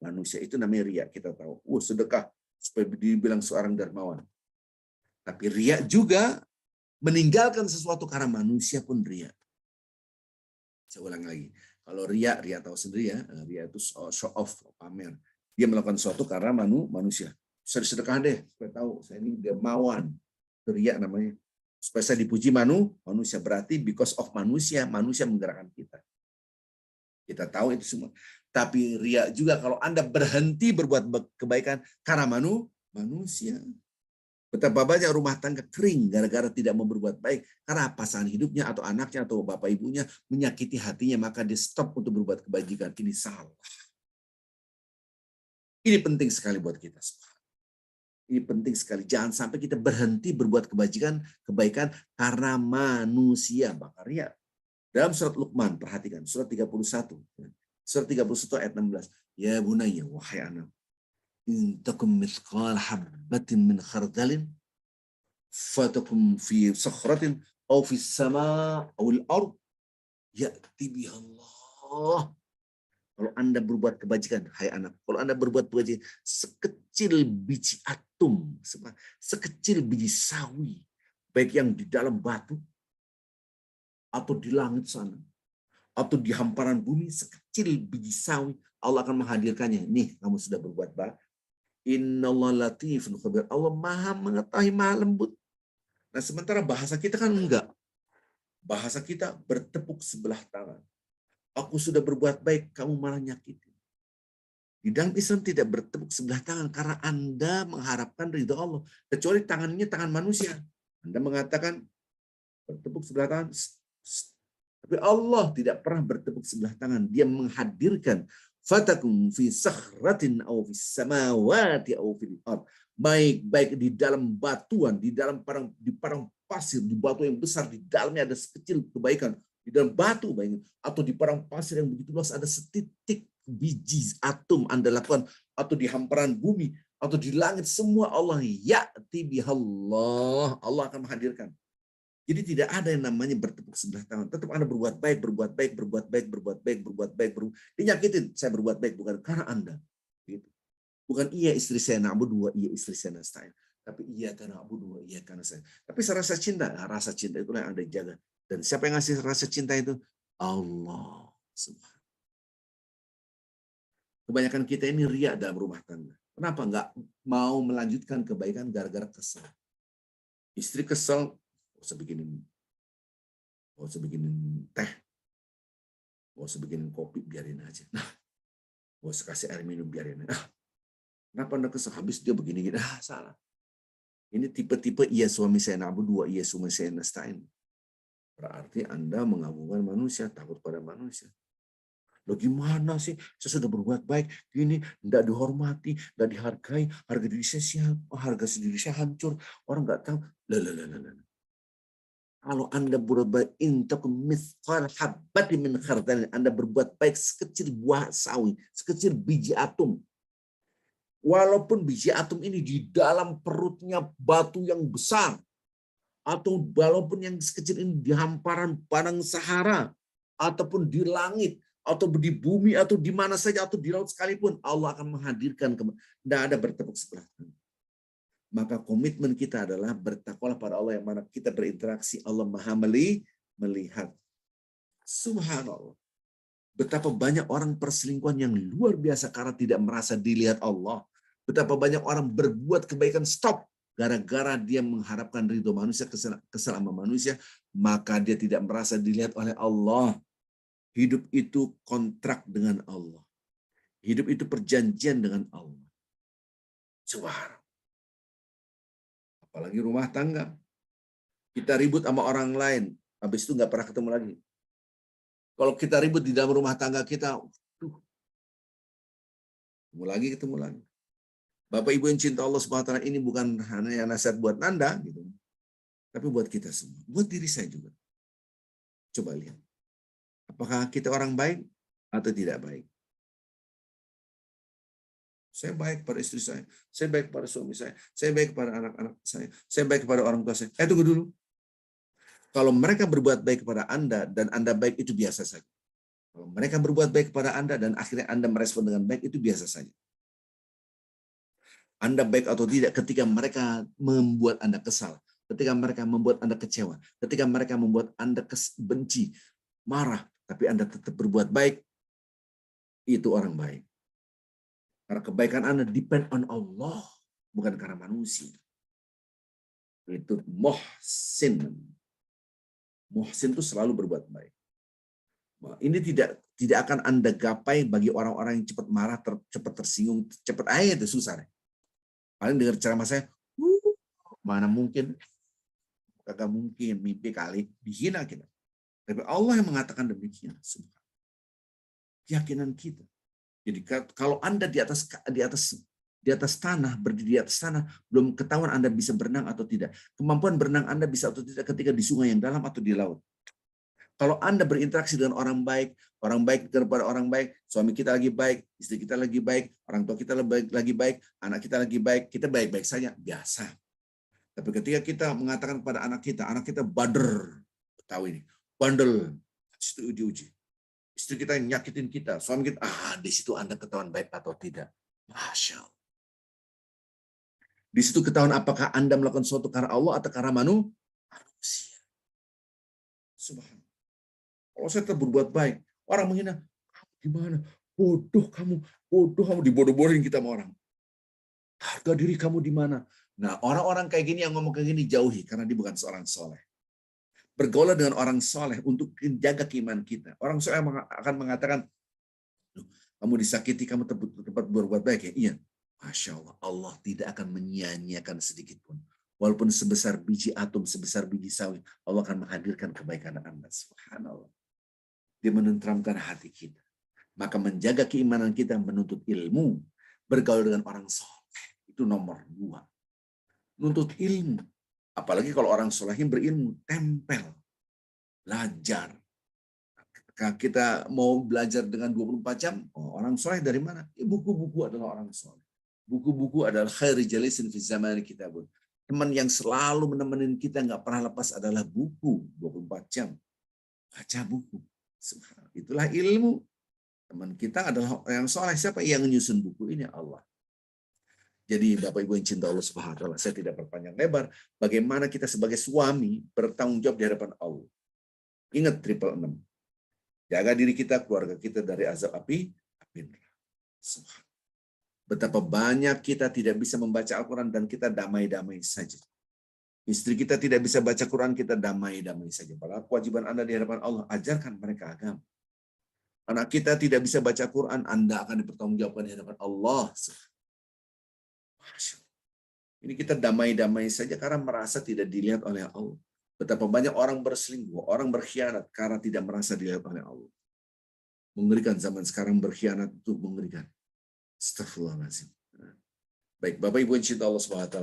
manusia. Itu namanya ria, kita tahu. Sedekah supaya dibilang seorang dermawan. Tapi ria juga meninggalkan sesuatu karena manusia pun ria. Saya ulang lagi. Kalau ria tahu sendiri ya. Ria itu show off, pamer. Dia melakukan sesuatu karena manusia. Saya sedekah deh, supaya tahu saya ini dermawan. Itu ria namanya. Supaya saya dipuji manusia, berarti because of manusia menggerakkan kita. Kita tahu itu semua. Tapi ria juga kalau Anda berhenti berbuat kebaikan karena manusia. Betapa banyak rumah tangga kering gara-gara tidak mau berbuat baik. Karena pasangan hidupnya atau anaknya atau bapak ibunya menyakiti hatinya, maka dia stop untuk berbuat kebajikan. Ini salah. Ini penting sekali buat kita semua. Ini penting sekali. Jangan sampai kita berhenti berbuat kebaikan karena manusia. Bakaria. Dalam surat Luqman, perhatikan. Surat 31. Surat 31 ayat 16. Ya bunayya, wahai anak. In takum mithqal habbatin min khardalin fatakum fi sakhratin aw fi sama aw al-ard ya'ti biha Allah. Kalau Anda berbuat kebajikan, hai anak, kalau Anda berbuat kebajikan sekecil biji atom, sekecil biji sawi, baik yang di dalam batu atau di langit sana, atau di hamparan bumi, sekecil biji sawi, Allah akan menghadirkannya. Nih, kamu sudah berbuat baik. Innallaha latifun khabir. Allah Maha mengetahui, Maha lembut. Nah, sementara bahasa kita kan enggak. Bahasa kita bertepuk sebelah tangan. Aku sudah berbuat baik, kamu malah nyakiti. Di dalam Islam tidak bertepuk sebelah tangan karena Anda mengharapkan ridho Allah. Kecuali tangannya tangan manusia. Anda mengatakan bertepuk sebelah tangan. Tapi Allah tidak pernah bertepuk sebelah tangan. Dia menghadirkan fatakum fi sakhratin aw fi samawati aw fil ard. Baik di dalam batuan, di parang pasir, di batu yang besar, di dalamnya ada sekecil kebaikan. Di dalam batu atau di parang pasir yang begitu luas ada setitik biji atom Anda lakukan, atau di hamparan bumi atau di langit, semua Allah ya'ti bihallah. Allah akan menghadirkan. Jadi tidak ada yang namanya bertepuk sebelah tangan. Tetap Anda berbuat baik. Dia nyakitin, saya berbuat baik bukan karena Anda. Gitu. Bukan iya istri saya na'budu wa iya istri saya nasta'in. Tapi iya karena na'budu wa iya karena saya. Tapi rasa cinta, rasa cinta itulah yang Anda jaga. Dan siapa yang ngasih rasa cinta itu? Allah Subhanahu. Kebanyakan kita ini riya dalam rumah tangga. Kenapa nggak mau melanjutkan kebaikan gara-gara kesal? Istri kesal, nggak usah bikinin teh, nggak usah bikinin kopi, biarin aja. Nah, nggak usah kasih air minum, biarin aja. Kenapa Anda kesal? Habis dia begini-gini. Salah. Ini tipe-tipe iya suami saya na'budu wa iya suami saya nasta'in. Berarti Anda mengagungkan manusia, takut pada manusia. Loh gimana sih? Saya sudah berbuat baik, gini, tidak dihormati, tidak dihargai, harga diri saya siapa? Harga diri saya hancur, orang nggak tahu. Lah. Kalau Anda berbuat baik, intakum mithqal habbatin min khardalin, Anda berbuat baik sekecil buah sawi, sekecil biji atom. Walaupun biji atom ini di dalam perutnya batu yang besar, atau walaupun yang sekecil ini di hamparan padang Sahara, ataupun di langit, atau di bumi, atau di mana saja, atau di laut sekalipun, Allah akan menghadirkan. Tidak ada bertepuk sebelah tangan. Maka komitmen kita adalah bertakwalah pada Allah, yang mana kita berinteraksi, Allah Maha melihat. Subhanallah. Betapa banyak orang perselingkuhan yang luar biasa karena tidak merasa dilihat Allah. Betapa banyak orang berbuat kebaikan stop gara-gara dia mengharapkan ridho manusia, kesal sama manusia, maka dia tidak merasa dilihat oleh Allah. Hidup itu kontrak dengan Allah. Hidup itu perjanjian dengan Allah. Subhanallah. Apalagi rumah tangga. Kita ribut sama orang lain, habis itu nggak pernah ketemu lagi. Kalau kita ribut di dalam rumah tangga kita, ketemu lagi. Bapak Ibu yang cinta Allah Subhanahu wa taala, ini bukan hanya nasihat buat Anda gitu. Tapi buat kita semua, buat diri saya juga. Coba lihat. Apakah kita orang baik atau tidak baik? Saya baik pada istri saya baik pada suami saya baik pada anak-anak saya baik pada orang tua saya. Tunggu dulu. Kalau mereka berbuat baik kepada Anda dan Anda baik, itu biasa saja. Kalau mereka berbuat baik kepada Anda dan akhirnya Anda merespon dengan baik, itu biasa saja. Anda baik atau tidak ketika mereka membuat Anda kesal, ketika mereka membuat Anda kecewa, ketika mereka membuat Anda benci, marah, tapi Anda tetap berbuat baik, itu orang baik. Karena kebaikan Anda depend on Allah, bukan karena manusia. Itu muhsin. Muhsin itu selalu berbuat baik. Ini tidak akan Anda gapai bagi orang-orang yang cepat marah, cepat tersinggung, cepat itu susah. Paling dengar ceramah saya, Mana mungkin, kagak mungkin, mimpi kali, dihina kita. Tapi Allah yang mengatakan demikian. Keyakinan kita. Jadi kalau Anda di atas tanah, berdiri di atas tanah, belum ketahuan Anda bisa berenang atau tidak. Kemampuan berenang Anda bisa atau tidak ketika di sungai yang dalam atau di laut. Kalau Anda berinteraksi dengan orang baik kepada orang baik, suami kita lagi baik, istri kita lagi baik, orang tua kita lagi baik, anak kita lagi baik, kita baik-baik saja, biasa. Tapi ketika kita mengatakan kepada anak kita bader, tahu ini, bandel, itu diuji. Istri kita yang nyakitin kita, suami kita, di situ Anda ketahuan baik atau tidak. Masya Allah. Di situ ketahuan apakah Anda melakukan sesuatu karena Allah atau karena manusia. Subhanallah. Kalau saya tetap berbuat baik, orang menghina, kamu gimana? Bodoh kamu dibodoh-bodohin kita sama orang. Harga diri kamu di mana? Nah, orang-orang kayak gini yang ngomong kayak gini jauhi karena dia bukan seorang soleh. Bergaul dengan orang soleh untuk menjaga keimanan kita. Orang soleh akan mengatakan, kamu disakiti, kamu tempat berbuat baik ya? Iya. Masya Allah, Allah tidak akan menyia-nyiakan sedikit pun. Walaupun sebesar biji atom, sebesar biji sawit, Allah akan menghadirkan kebaikan Anda. Subhanallah. Dia menenteramkan hati kita. Maka menjaga keimanan kita, menuntut ilmu, bergaul dengan orang soleh. Itu nomor 2. Nuntut ilmu. Apalagi kalau orang soleh berilmu, tempel, belajar. Ketika kita mau belajar dengan 24 jam, orang soleh dari mana? Buku-buku adalah orang soleh. Buku-buku adalah khairi jalisin fi zamani kitabun. Teman yang selalu menemenin kita, nggak pernah lepas adalah buku, 24 jam. Baca buku. Itulah ilmu. Teman kita adalah yang soleh. Siapa yang menyusun buku ini? Allah. Jadi Bapak Ibu yang cinta Allah Subhanahu wa taala, saya tidak berpanjang lebar. Bagaimana kita sebagai suami bertanggung jawab di hadapan Allah. Ingat 666. Jaga diri kita, keluarga kita dari azab api neraka. Betapa banyak kita tidak bisa membaca Al-Quran dan kita damai-damai saja. Istri kita tidak bisa baca Quran, kita damai-damai saja. Padahal kewajiban Anda di hadapan Allah, ajarkan mereka agama. Anak kita tidak bisa baca Quran, Anda akan dipertanggungjawabkan di hadapan Allah. Ini kita damai-damai saja karena merasa tidak dilihat oleh Allah. Betapa banyak orang berselingkuh, orang berkhianat karena tidak merasa dilihat oleh Allah. Mengerikan zaman sekarang berkhianat itu mengerikan. Astagfirullahaladzim. Baik, Bapak Ibu yang cinta Allah SWT,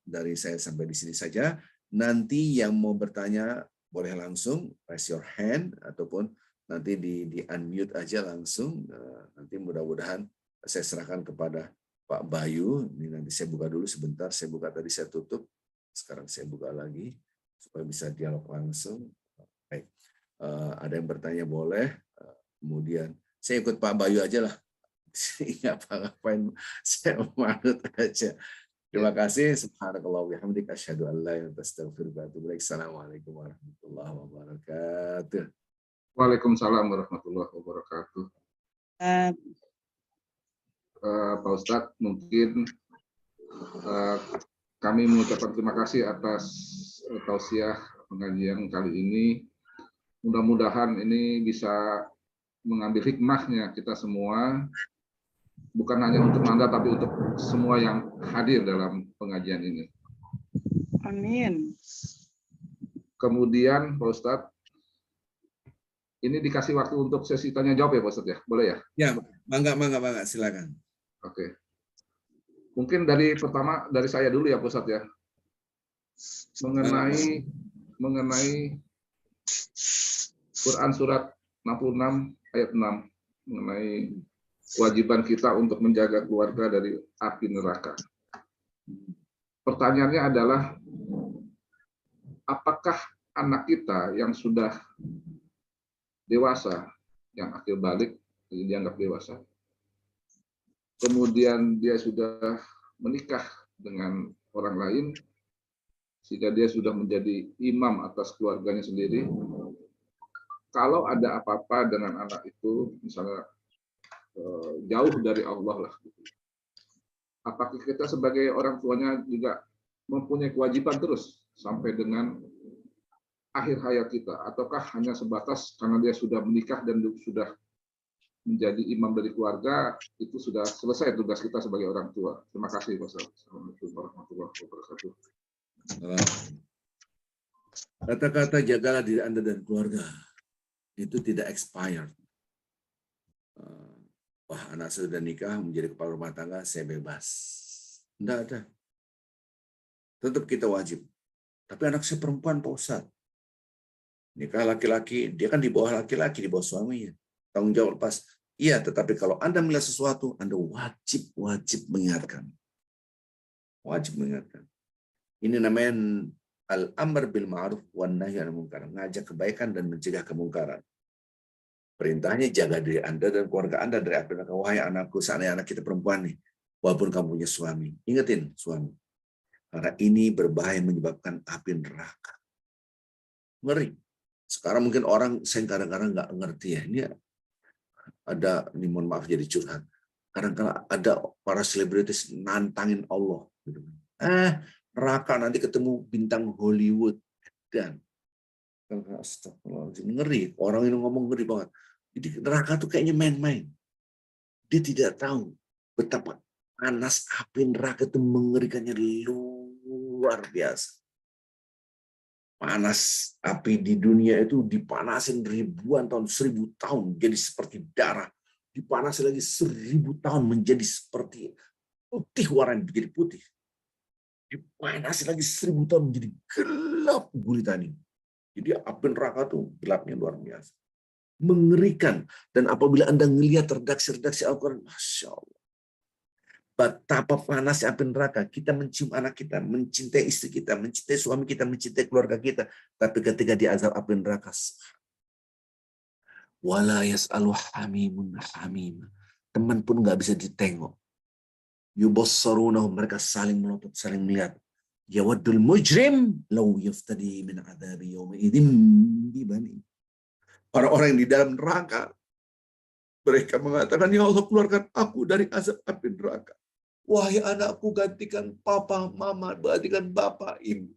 dari saya sampai di sini saja. Nanti yang mau bertanya boleh langsung raise your hand ataupun nanti di unmute aja langsung. Nanti mudah-mudahan saya serahkan kepada Pak Bayu. Ini nanti saya buka dulu sebentar. Saya buka tadi, saya tutup. Sekarang saya buka lagi supaya bisa dialog langsung. Baik, ada yang bertanya boleh. Kemudian saya ikut Pak Bayu aja lah. Nggak apa-apain, saya manut aja. Terima kasih. Subhanakallah wa bihamdika asyhadu an la ilaha illa anta astaghfiruka wa atubu ilaik. Assalamualaikum warahmatullahi wabarakatuh. Waalaikumsalam warahmatullahi wabarakatuh. Pak Ustadz, mungkin kami mengucapkan terima kasih atas tausiah pengajian kali ini. Mudah-mudahan ini bisa mengambil hikmahnya kita semua, bukan hanya untuk Anda, tapi untuk semua yang hadir dalam pengajian ini. Amin. Kemudian, Pak Ustadz, ini dikasih waktu untuk sesi tanya jawab ya, Pak Ustadz ya? Boleh ya? Ya, mangga, silakan. Oke. Mungkin pertama dari saya dulu ya, Pak Ustadz ya. Mengenai Quran surat 66 ayat 6 mengenai kewajiban kita untuk menjaga keluarga dari api neraka. Pertanyaannya adalah, apakah anak kita yang sudah dewasa, yang akil balik, dianggap dewasa, kemudian dia sudah menikah dengan orang lain, sehingga dia sudah menjadi imam atas keluarganya sendiri, kalau ada apa-apa dengan anak itu, misalnya jauh dari Allah lah, apakah kita sebagai orang tuanya juga mempunyai kewajiban terus sampai dengan akhir hayat kita, ataukah hanya sebatas karena dia sudah menikah dan sudah menjadi imam dari keluarga, itu sudah selesai tugas kita sebagai orang tua? Terima kasih, Pak. Assalamualaikum warahmatullahi wabarakatuh. Kata-kata jagalah diri Anda dan keluarga itu tidak expired. Wah, anak saya sudah nikah, menjadi kepala rumah tangga, saya bebas. Tidak ada. Tetap kita wajib. Tapi anak saya perempuan, Pak Ustadz. Nikah laki-laki, dia kan di bawah laki-laki, di bawah suaminya. Tanggung jawab lepas. Iya, tetapi kalau Anda melihat sesuatu, Anda wajib mengingatkan. Wajib mengingatkan. Ini namanya al-amr bil ma'ruf wan nahy 'anil munkar, ngajak kebaikan dan mencegah kemungkaran. Perintahnya jaga diri Anda dan keluarga Anda dari api neraka. Wahai anakku, seandainya anak kita perempuan nih, walaupun kamu punya suami, ingetin suami. Karena ini berbahaya menyebabkan api neraka. Ngeri. Sekarang mungkin orang, saya kadang-kadang nggak ngerti ya. Ini ada, ini mohon maaf jadi curhat. Kadang-kadang ada para selebritis nantangin Allah. Neraka nanti ketemu bintang Hollywood. Dan astagfirullahaladzim, ngeri. Orang ini ngomong ngeri banget. Jadi neraka tuh kayaknya main-main. Dia tidak tahu betapa panas api neraka itu mengerikannya luar biasa. Panas api di dunia itu dipanasin ribuan tahun, 1000 tahun jadi seperti darah. Dipanasin lagi 1000 tahun menjadi seperti putih, warnanya menjadi putih. Dipanasin lagi 1000 tahun menjadi gelap gulitanya. Jadi api neraka tuh gelapnya luar biasa. Mengerikan. Dan apabila Anda melihat redaksi Al-Quran, Masya Allah. Betapa panasnya api neraka. Kita mencium anak kita, mencintai istri kita, mencintai suami kita, mencintai keluarga kita. Tapi ketika diazab api neraka, wala yas'alu hamimun hamim. Teman pun nggak bisa ditengok. Yubassarunahum, mereka saling melotot, saling melihat. Yawaddul mujrim law yaftadi min adzabi yawma idzin bi bani. Orang-orang yang di dalam neraka, mereka mengatakan, ya Allah, keluarkan aku dari azab api neraka. Wahai anakku, gantikan papa, mama, gantikan bapak, ibu.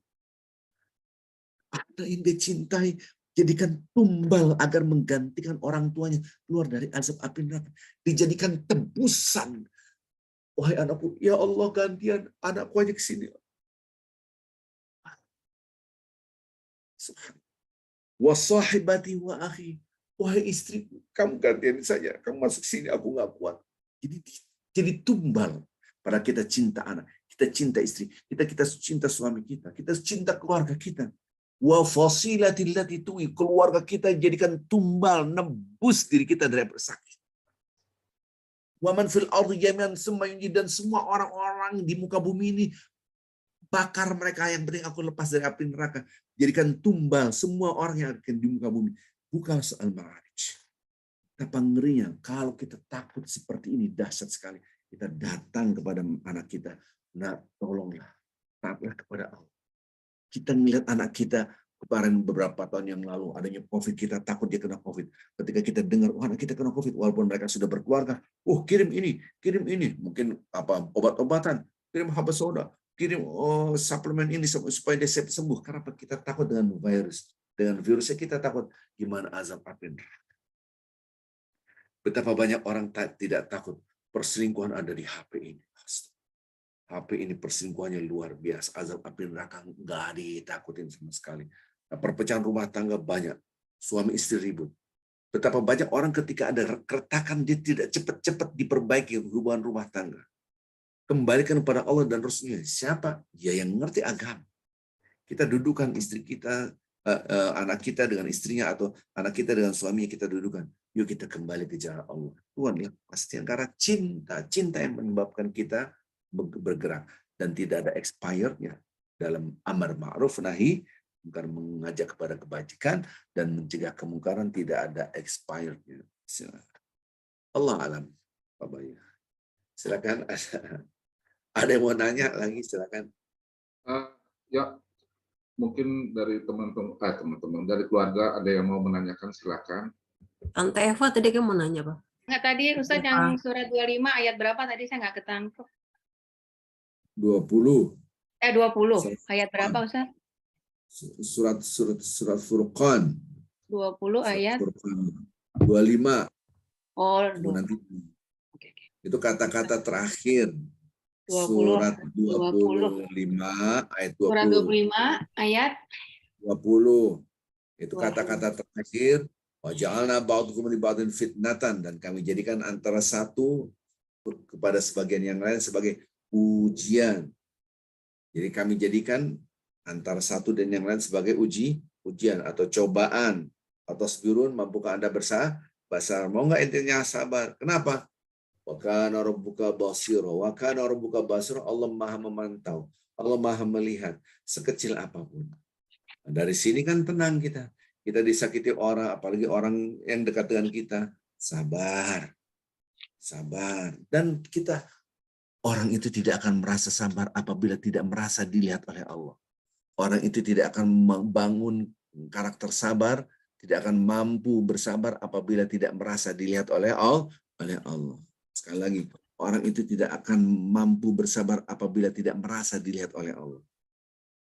Anak yang dia cintai, jadikan tumbal agar menggantikan orang tuanya keluar dari azab api neraka. Dijadikan tebusan. Wahai anakku, ya Allah, gantian anakku aja ke sini. Wasahibati wa akhi, wahai istriku, kamu gantian saja, kamu masuk sini, aku nggak kuat. Jadi tumbal. Pada kita cinta anak, kita cinta istri, kita cinta suami kita cinta keluarga kita. Wa fasilatil lati tuwi, keluarga kita jadikan tumbal, nebus diri kita dari sakit. Wa man fil ardi jami'an dan semua orang-orang di muka bumi ini, bakar mereka, yang penting aku lepas dari api neraka. Jadikan tumbal semua orang yang akan di muka bumi. Bukan soal Ma'arij. Betapa ngerinya kalau kita takut seperti ini, dahsyat sekali. Kita datang kepada anak kita. Nah, tolonglah. Taatlah kepada Allah. Kita melihat anak kita kemarin beberapa tahun yang lalu adanya COVID, kita takut dia kena COVID. Ketika kita dengar, anak kita kena COVID, walaupun mereka sudah berkeluarga, kirim ini, mungkin obat-obatan, kirim habas soda, kirim suplemen ini supaya dia sembuh. Karena kita takut dengan virus. Dengan virusnya kita takut gimana azab api neraka. Betapa banyak orang tidak takut. Perselingkuhan ada di HP ini. HP ini perselingkuhannya luar biasa. Azab api neraka nggak ditakutin sama sekali. Nah, perpecahan rumah tangga banyak. Suami istri ribut. Betapa banyak orang ketika ada keretakan, dia tidak cepat-cepat diperbaiki hubungan rumah tangga. Kembalikan kepada Allah dan Rasulnya. Siapa? Ya yang ngerti agama. Kita dudukan istri kita, anak kita dengan istrinya, atau anak kita dengan suaminya, kita dudukan. Yuk kita kembali ke jalan Allah. Tuhan ya pastian, karena cinta yang menyebabkan kita bergerak, dan tidak ada expirednya dalam amar ma'ruf nahi, bukan mengajak kepada kebajikan dan mencegah kemungkaran, tidak ada expirednya. Allah alam. Silakan, ada yang mau nanya lagi, silakan. Ya, mungkin dari teman-teman dari keluarga ada yang mau menanyakan, silakan. Tante Eva tadi kan mau nanya, Pak. Nggak, tadi Ustaz yang surat 25 ayat berapa tadi saya nggak ketangkep. 20. 20. Ayat berapa Ustaz? Surat Furqan. 20 ayat. 25. Oh, Nanti. Itu kata-kata terakhir. Surat 20. 25 ayat Surat 20. 25 ayat 20. Itu 20. kata-kata terakhir. Wa ja'alna ba'dukum li ba'din fitnatan, dan kami jadikan antara satu kepada sebagian yang lain sebagai ujian. Jadi kami jadikan antara satu dan yang lain sebagai ujian atau cobaan. Atau sabirun, mampukah Anda bersabar? Mau nggak intinya sabar? Kenapa? Wa kana rabbuka basira. Wa kana rabbuka basira. Allah Maha memantau. Allah Maha melihat sekecil apapun. Nah, dari sini kan tenang kita. Kita disakiti orang, apalagi orang yang dekat dengan kita. Sabar. Sabar. Dan kita, orang itu tidak akan merasa sabar apabila tidak merasa dilihat oleh Allah. Orang itu tidak akan membangun karakter sabar, tidak akan mampu bersabar apabila tidak merasa dilihat oleh Allah. Sekali lagi, orang itu tidak akan mampu bersabar apabila tidak merasa dilihat oleh Allah.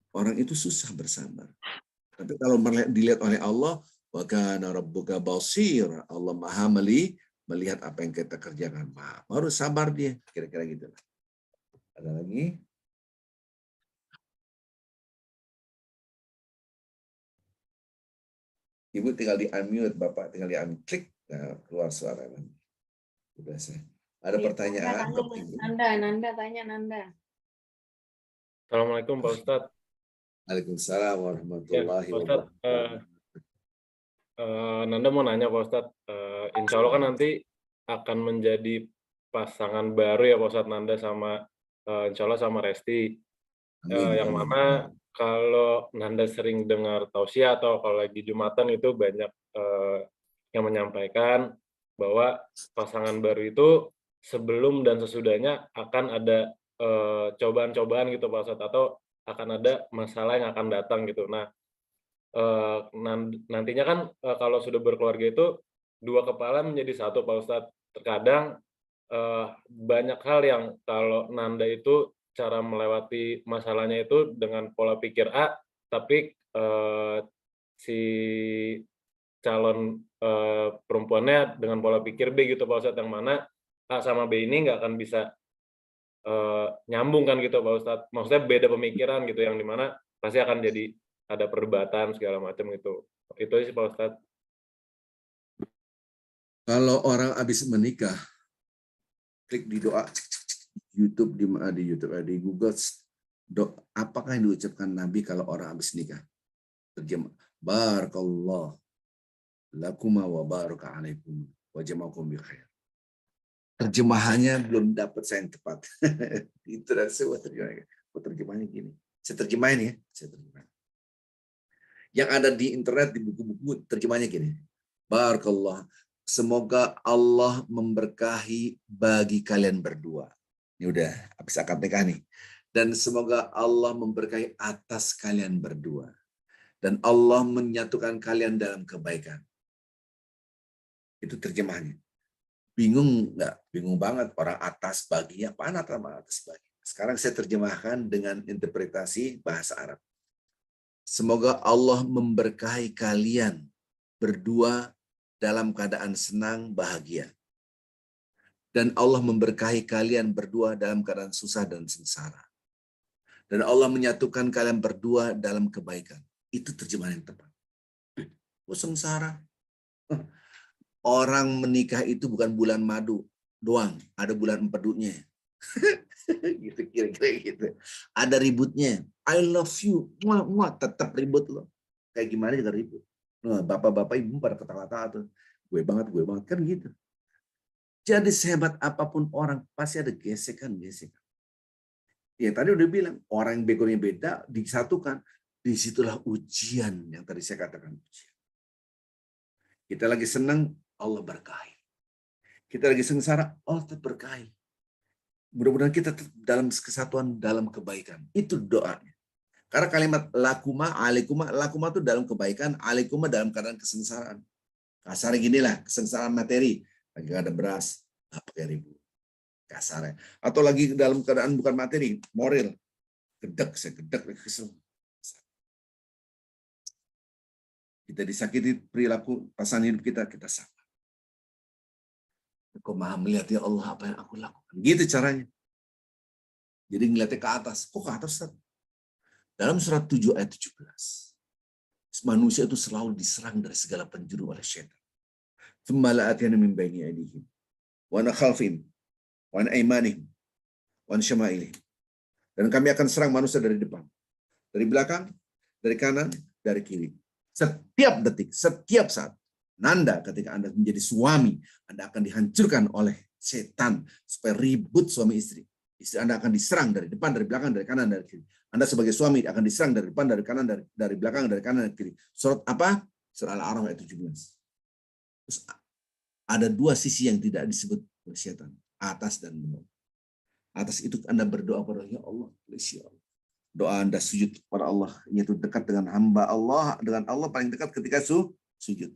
Orang itu susah bersabar. Tapi kalau dilihat oleh Allah, wa kana rabbuka basira, Allah Maha melihat apa yang kita kerjakan. Baru sabar dia, kira-kira gitu. Ada lagi? Ibu tinggal di unmute, Bapak tinggal di unklik, nah, keluar suara. Udah saya. Ada Iya, pertanyaan, Bapak Ibu? Nanda tanya Nanda. Assalamualaikum Pak Ustadz. Waalaikumsalam Ya, warahmatullahi Pak Ustadz, wabarakatuh. Nanda mau nanya Pak Ustadz, insya Allah kan nanti akan menjadi pasangan baru ya Pak Ustadz, Nanda sama insya Allah sama Resti. Amin, Yang amin. mana kalau Nanda sering dengar tausiah atau kalau lagi Jumatan itu banyak yang menyampaikan bahwa pasangan baru itu sebelum dan sesudahnya akan ada cobaan-cobaan gitu Pak Ustadz, atau akan ada masalah yang akan datang gitu. Nah, nantinya kan kalau sudah berkeluarga itu dua kepala menjadi satu Pak Ustadz. Terkadang banyak hal yang kalau Nanda itu cara melewati masalahnya itu dengan pola pikir A, tapi si calon perempuannya dengan pola pikir B gitu Pak Ustadz, yang mana A sama B ini nggak akan bisa nyambung kan gitu Pak Ustadz. Maksudnya beda pemikiran gitu, yang dimana pasti akan jadi ada perdebatan segala macam gitu. Itu sih Pak Ustadz. Kalau orang habis menikah, klik di doa, YouTube di Google, apakah yang diucapkan Nabi kalau orang habis nikah? Terjemah, barakallah lakuma wa baraka alaikum wa jama'akum bi khair. Terjemahannya belum dapat saya yang tepat. Itu dan semua terjemahannya gini. Saya terjemahin ya, saya terjemahin. Yang ada di internet, di buku-buku, terjemahnya gini. Barakallah, semoga Allah memberkahi bagi kalian berdua. Ini udah habis akad nikah nih. Dan semoga Allah memberkahi atas kalian berdua. Dan Allah menyatukan kalian dalam kebaikan. Itu terjemahannya. Bingung nggak? Bingung banget. Orang atas bagi, apaan atas bagi? Sekarang saya terjemahkan dengan interpretasi bahasa Arab. Semoga Allah memberkahi kalian berdua dalam keadaan senang, bahagia. Dan Allah memberkahi kalian berdua dalam keadaan susah dan sengsara. Dan Allah menyatukan kalian berdua dalam kebaikan. Itu terjemahan yang tepat. Oh, sengsara. Orang menikah itu bukan bulan madu doang, ada bulan empedunya. Gitu kira-kira gitu. Ada ributnya. I love you. Tetap ribut loh. Kayak gimana juga ribut. Nah, bapak-bapak ibu pada kata-kata tuh. Gue banget kan gitu. Jadi sehebat apapun orang pasti ada gesekan-gesekan. Ya tadi udah bilang, orang yang backgroundnya beda disatukan. Disitulah ujian yang tadi saya katakan. Ujian. Kita lagi senang, Allah berkahi. Kita lagi sengsara, Allah tetap berkahi. Mudah-mudahan kita tetap dalam kesatuan, dalam kebaikan. Itu doanya. Karena kalimat lakuma, lakuma itu dalam kebaikan, alikuma dalam keadaan kesengsaraan. Kasarnya gini lah, kesengsaraan materi. Lagi gak ada beras, nggak pakai ribut. Kasarnya. Atau lagi dalam keadaan bukan materi, moral. Saya gedek, kesel. Kita disakiti perilaku pasangan hidup kita sabar. Kau maha melihat ya Allah apa yang aku lakukan. Gitu caranya. Jadi ngeliatnya ke atas. Kok ke atas, Ustaz? Dalam surat 7 ayat 17. Manusia itu selalu diserang dari segala penjuru oleh syaitan. Tsumma la'atiyana min baini aydihim wa an khalfihim wa an aymanihim wa an syama'ilihim. Dan kami akan serang manusia dari depan, dari belakang, dari kanan, dari kiri. Setiap detik, setiap saat. Nanda ketika Anda menjadi suami, Anda akan dihancurkan oleh setan supaya ribut suami istri. Istri Anda akan diserang dari depan, dari belakang, dari kanan, dari kiri. Anda sebagai suami akan diserang dari depan, dari kanan, dari belakang, dari kanan, dari kiri. Surat apa? Surat Al-A'raf ayat 17. Terus ada dua sisi yang tidak disebut oleh setan, atas dan bawah. Atas itu Anda berdoa kepada ya Allah, please ya Allah. Doa Anda sujud kepada Allah, yaitu dekat dengan hamba Allah, dengan Allah paling dekat ketika sujud.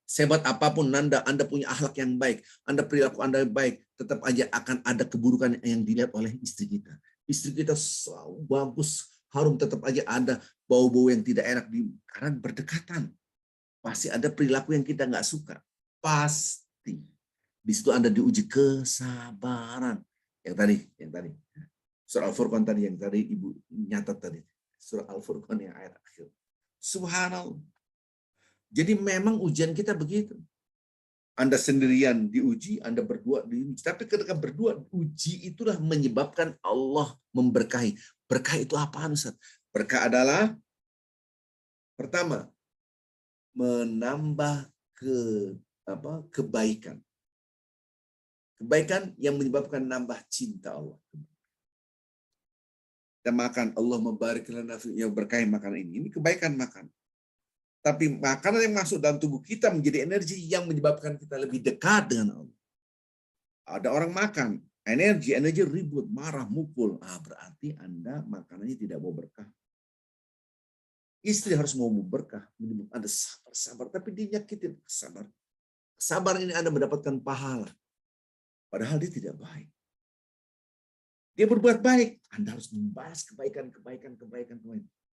Sehebat apapun Anda punya akhlak yang baik, Anda perilaku Anda baik, tetap aja akan ada keburukan yang dilihat oleh istri kita. Istri kita selalu bagus, harum, tetap aja ada bau-bau yang tidak enak karena berdekatan. Pasti ada perilaku yang kita nggak suka. Pasti. Di situ Anda diuji kesabaran. Yang tadi. Surah Al-Furqan tadi, yang tadi Ibu nyatat tadi. Surah Al-Furqan yang ayat akhir. Subhanallah. Jadi memang ujian kita begitu. Anda sendirian diuji, Anda berdua diuji. Tapi ketika berdua, uji itulah menyebabkan Allah memberkahi. Berkah itu apaan, Ustaz? Berkah adalah, pertama, menambah kebaikan. Kebaikan yang menyebabkan nambah cinta Allah. Kita makan, Allah membarik lana yang berkah makan ini. Ini kebaikan makan. Tapi makanan yang masuk dalam tubuh kita menjadi energi yang menyebabkan kita lebih dekat dengan Allah. Ada orang makan, energi ribut, marah, mukul. Berarti Anda makanannya tidak mau berkah. Istri harus mau berkah, Anda sabar, tapi dia nyakitin, sabar. Sabar ini Anda mendapatkan pahala. Padahal dia tidak baik. Dia berbuat baik, Anda harus membalas kebaikan.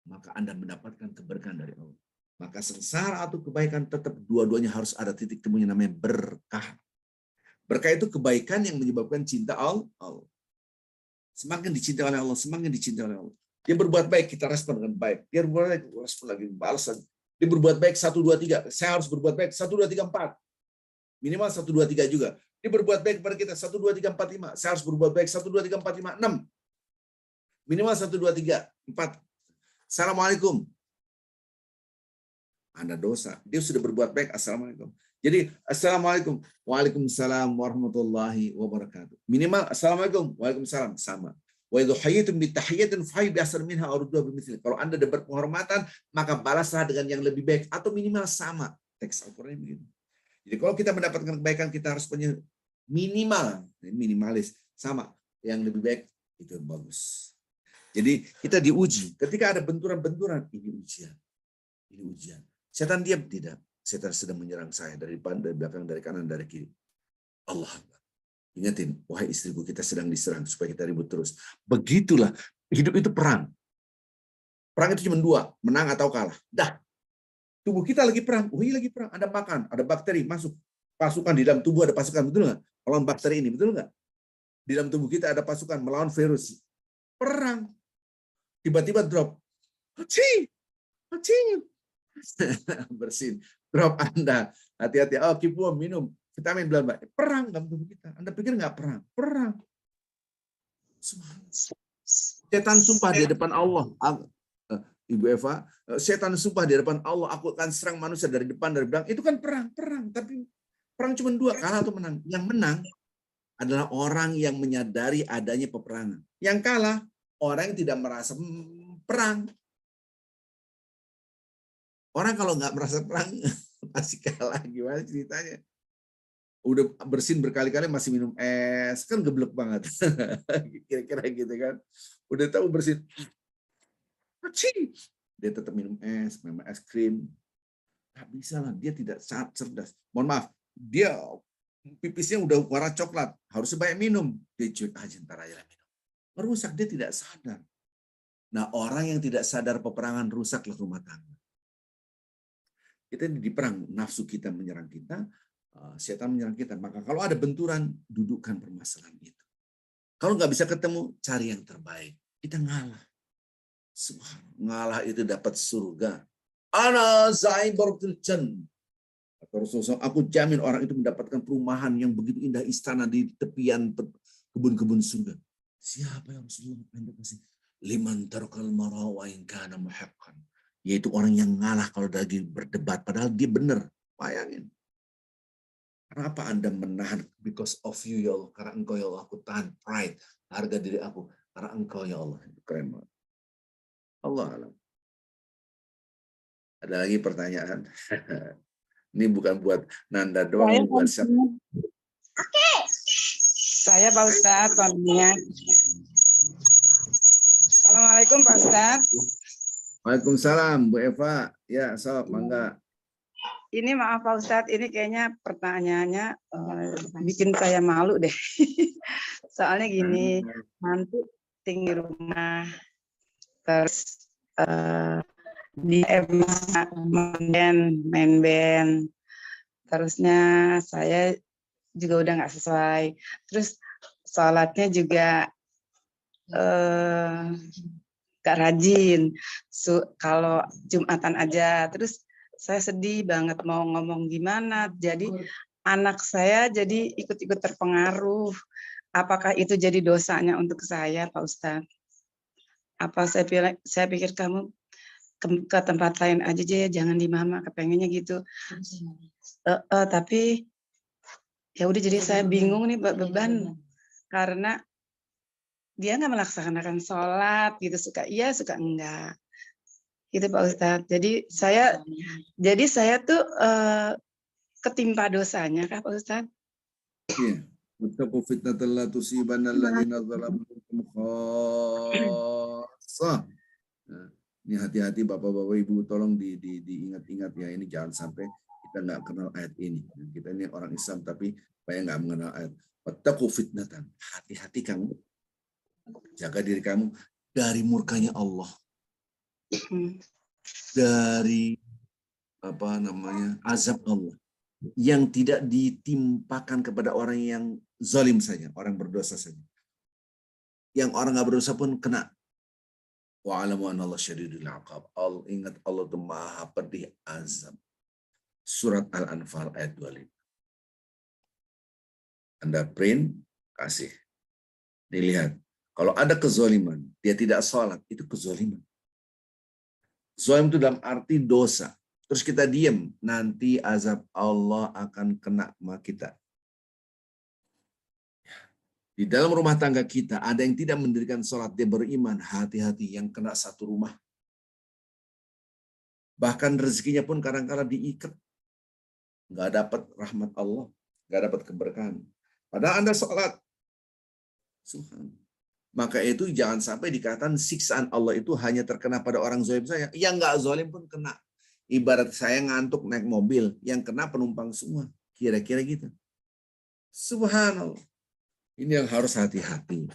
Maka Anda mendapatkan keberkahan dari Allah. Maka sengsara atau kebaikan tetap dua-duanya harus ada titik temunya namanya berkah. Berkah itu kebaikan yang menyebabkan cinta Allah. Semakin dicintai oleh Allah, semakin dicintai oleh Allah. Dia berbuat baik, kita respon dengan baik. Dia berbuat baik, respon lagi balasan. Dia berbuat baik 1, 2, 3. Saya harus berbuat baik 1, 2, 3, 4. Minimal 1, 2, 3 juga. Dia berbuat baik kepada kita 1, 2, 3, 4, 5. Saya harus berbuat baik 1, 2, 3, 4, 5, 6. Minimal 1, 2, 3, 4. Assalamualaikum. Anda dosa. Dia sudah berbuat baik. Assalamualaikum. Jadi, Assalamualaikum. Waalaikumsalam warahmatullahi wabarakatuh. Minimal, Assalamualaikum. Waalaikumsalam. Sama. Wa idza hayyitum bi tahiyyatin fahyi bi ahsani minha aw rudduha bimithli. Kalau Anda dapat penghormatan, maka balaslah dengan yang lebih baik atau minimal sama. Teks Al-Qur'an begitu. Jadi kalau kita mendapatkan kebaikan, kita harus punya minimalis, sama. Yang lebih baik itu bagus. Jadi kita diuji. Ketika ada benturan-benturan, ini ujian. Ini ujian. Setan diam tidak. Setan sedang menyerang saya dari depan, dari belakang, dari kanan, dari kiri. Allah. Ingatin, wahai istriku, kita sedang diserang supaya kita ribut terus. Begitulah hidup itu perang. Perang itu cuma dua, menang atau kalah. Dah. Tubuh kita lagi perang. Lagi perang. Ada makan, ada bakteri masuk. Pasukan di dalam tubuh ada pasukan, betul nggak? Melawan bakteri ini, betul nggak? Di dalam tubuh kita ada pasukan melawan virus. Perang. Tiba-tiba drop. Acing. Bersin. Drop Anda. Hati-hati. Keep warm, minum. Vitamin belum. Perang dalam tubuh kita. Anda pikir nggak perang? Perang. Setan sumpah di depan Allah. Ibu Eva, setan sumpah di depan Allah, aku akan serang manusia dari depan, dari belakang. Itu kan perang. Tapi perang cuma dua, kalah atau menang. Yang menang adalah orang yang menyadari adanya peperangan. Yang kalah, orang yang tidak merasa perang. Orang kalau nggak merasa perang, pasti kalah. Gimana ceritanya? Udah bersin berkali-kali masih minum es, kan geblek banget. Kira-kira gitu kan. Udah tahu bersin, dia tetap minum es, minum es krim. Nggak bisa lah, dia tidak sangat cerdas. Mohon maaf, dia pipisnya udah warna coklat, harusnya banyak minum. Dia cuy, ntar aja lah minum. Merusak, dia tidak sadar. Nah, orang yang tidak sadar peperangan rusaklah rumah tangga. Kita di perang, nafsu kita menyerang kita, setan menyerang kita. Maka kalau ada benturan, dudukkan permasalahan itu. Kalau nggak bisa ketemu, cari yang terbaik. Kita ngalah. Subhanallah, ngalah itu dapat surga. Ana zaibatul jannah. Kata Rasulullah, aku jamin orang itu mendapatkan perumahan yang begitu indah, istana di tepian kebun-kebun surga. Siapa yang Rasulullah Anda kasih? Liman tarkal mara wa in kana muhaqqan. Yaitu orang yang ngalah kalau lagi berdebat padahal dia benar. Bayangin. Kenapa Anda menahan? Because of you ya Allah. Karena Engkau ya Allah, aku tahan pride, harga diri aku. Karena Engkau ya Allah. Keren banget. Allah alam. Ada lagi pertanyaan? Ini bukan buat Nanda doang, Saya, buat siapa? Saya Pak Ustadz, suaminya. Assalamualaikum Pak Ustadz. Waalaikumsalam, Bu Eva. Ya, sob, mangga. Ini maaf Pak Ustadz, ini kayaknya pertanyaannya bikin saya malu deh. Soalnya gini, nanti tinggal di rumah, terus dia main band, terusnya saya juga udah nggak sesuai, terus sholatnya juga gak rajin, kalau Jumatan aja, terus saya sedih banget mau ngomong gimana, jadi anak saya jadi ikut-ikut terpengaruh. Apakah itu jadi dosanya untuk saya Pak Ustadz? Apa saya pikir kamu ke tempat lain aja ya, jangan di mama, kepengennya gitu. Tapi ya udah, jadi saya bingung nih beban, karena dia nggak melaksanakan sholat gitu, suka iya suka enggak gitu Pak Ustadz. Jadi saya tuh ketimpa dosanya kah Pak Ustadz? Iya. Wattaqu fitnatan la tusibanna alladziina zalamu minkum khassah. Nah, ini hati-hati Bapak-bapak Ibu, tolong diingat-ingat ya, ini jangan sampai kita nggak kenal ayat ini. Kita ini orang Islam tapi supaya nggak mengenal ayat. Wattaqu fitnatan. Hati-hati kamu. Jaga diri kamu dari murkanya Allah. Dari azab Allah yang tidak ditimpakan kepada orang yang zalim saja, orang berdosa saja. Yang orang nggak berdosa pun kena. Wa'alamu anna Allah syadidul iqab. Ingat Allah itu maha pedih azab. Surat Al-Anfal ayat 25. Anda print, kasih. Dilihat. Kalau ada kezaliman, dia tidak sholat, itu kezaliman. Zalim itu dalam arti dosa. Terus kita diam, nanti azab Allah akan kena sama kita. Di dalam rumah tangga kita, ada yang tidak mendirikan sholat, dia beriman, hati-hati, yang kena satu rumah. Bahkan rezekinya pun kadang-kadang diikat. Nggak dapat rahmat Allah, nggak dapat keberkahan. Padahal Anda sholat. Subhanallah. Maka itu jangan sampai dikatakan siksaan Allah itu hanya terkena pada orang zalim saya. Yang nggak zalim pun kena. Ibarat saya ngantuk naik mobil, yang kena penumpang semua. Kira-kira gitu. Subhanallah. Ini yang harus hati-hati.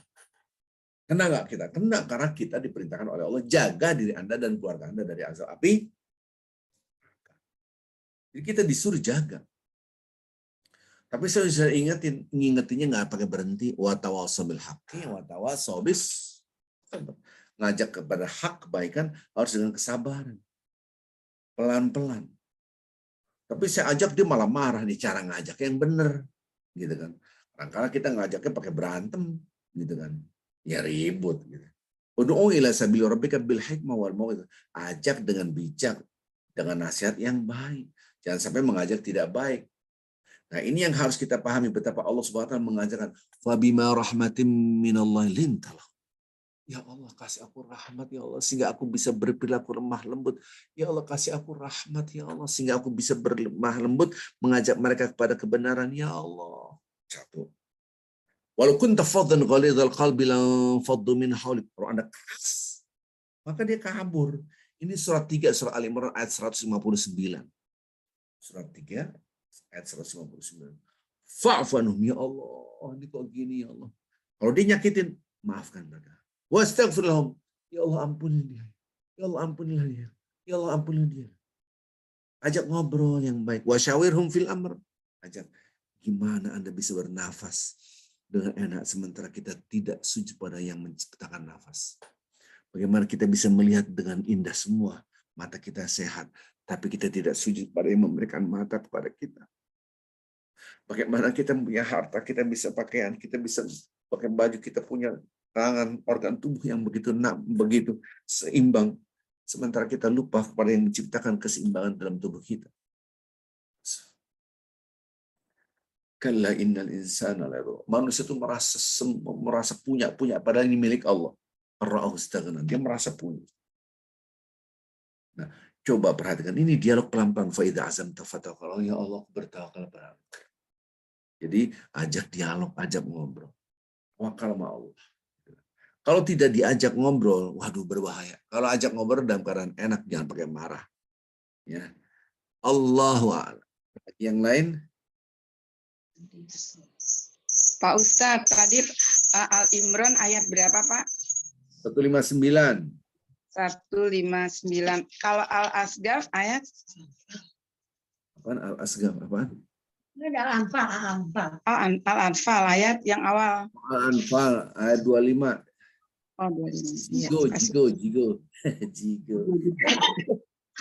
Kena nggak kita? Kena karena kita diperintahkan oleh Allah, jaga diri Anda dan keluarga Anda dari azab api. Jadi kita disuruh jaga. Tapi saya bisa ngingetinnya nggak pakai berhenti. Wa tawassaw bil haqqi wa tawassaw bis sabr. Ngajak kepada hak kebaikan harus dengan kesabaran. Pelan-pelan. Tapi saya ajak dia malah marah nih, cara ngajak yang benar, gitu kan. Kadang-kadang kita ngajaknya pakai berantem, gitu kan. Ya ribut gitu. Ud'u ila sabili rabbika bil hikmah wal mau'izah. Ajak dengan bijak, dengan nasihat yang baik. Jangan sampai mengajak tidak baik. Nah, ini yang harus kita pahami betapa Allah Subhanahu wa taala mengajarkan fabima rahmatim minallahi lintalah. Ya Allah, kasih aku rahmat ya Allah sehingga aku bisa berperilaku lemah lembut. Ya Allah, kasih aku rahmat ya Allah sehingga aku bisa berlemah lembut mengajak mereka kepada kebenaran ya Allah. Satu. Walau kunta faddan ghalidhal qalbi lan faddu min hawlik. Kalau Anda keras, maka dia kabur. Ini surat 3 surah Al-Imran ayat 159. Surat 3 ayat 159. Fa'fu anhum ya Allah, ini kok gini ya Allah. Kalau dia nyakitin, maafkan mereka. Wastaghfir lahum, ya Allah ampuni dia. Ya Allah ampunilah dia. Ya Allah ampunilah dia. Ajak ngobrol yang baik. Wasyawirhum fil amr. Ajak, gimana Anda bisa bernafas dengan enak sementara kita tidak sujud pada yang menciptakan nafas. Bagaimana kita bisa melihat dengan indah semua, mata kita sehat, tapi kita tidak sujud pada yang memberikan mata kepada kita. Bagaimana kita punya harta, kita bisa pakaian, kita bisa pakai baju, kita punya tangan, organ tubuh yang begitu seimbang, sementara kita lupa kepada yang menciptakan keseimbangan dalam tubuh kita. Kalla innal insana layaghur. Manusia itu merasa punya padahal ini milik Allah. Ar-ra'ahu istaghna. Dia merasa punya. Nah, coba perhatikan ini dialog pelan-pelan. Fa idza azamta fatawakkal, ya Allah, bertawakal pada Allah. Jadi ajak dialog, ajak ngobrol. Wakal sama Allah. Kalau tidak diajak ngobrol, waduh berbahaya. Kalau ajak ngobrol dalam keadaan enak, jangan pakai marah. Ya. Allahu a'lam. Yang lain? Pak Ustadz, tadi Al-Imran ayat berapa, Pak? 159. 159. Kalau Al-Asgaf ayat? Apaan Al-Asgaf? Apaan? Ada Al-Anfal. Al-Anfal ayat yang awal. Al-Anfal ayat 25. Oh, 25. Jigo.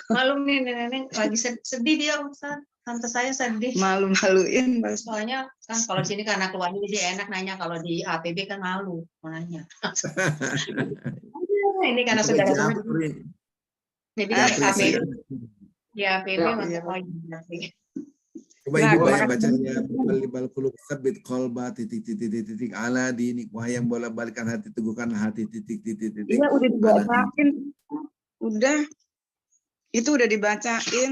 Malu nih nenek lagi sedih dia Ustaz. Tante saya sedih. Malu-maluin. Soalnya kan kalau di sini karena keluarnya jadi enak nanya, kalau di APB kan malu mau nanya. Ini karena saudara saya. Jadi kan APB. Di APB masih Coba Ibu bacanya bal qulub tsabbit qalba titik ala dinik, wahai yang bolak-balikan hati, teguhkan hati titik. Iya, udah dibacain. Udah. Itu udah dibacain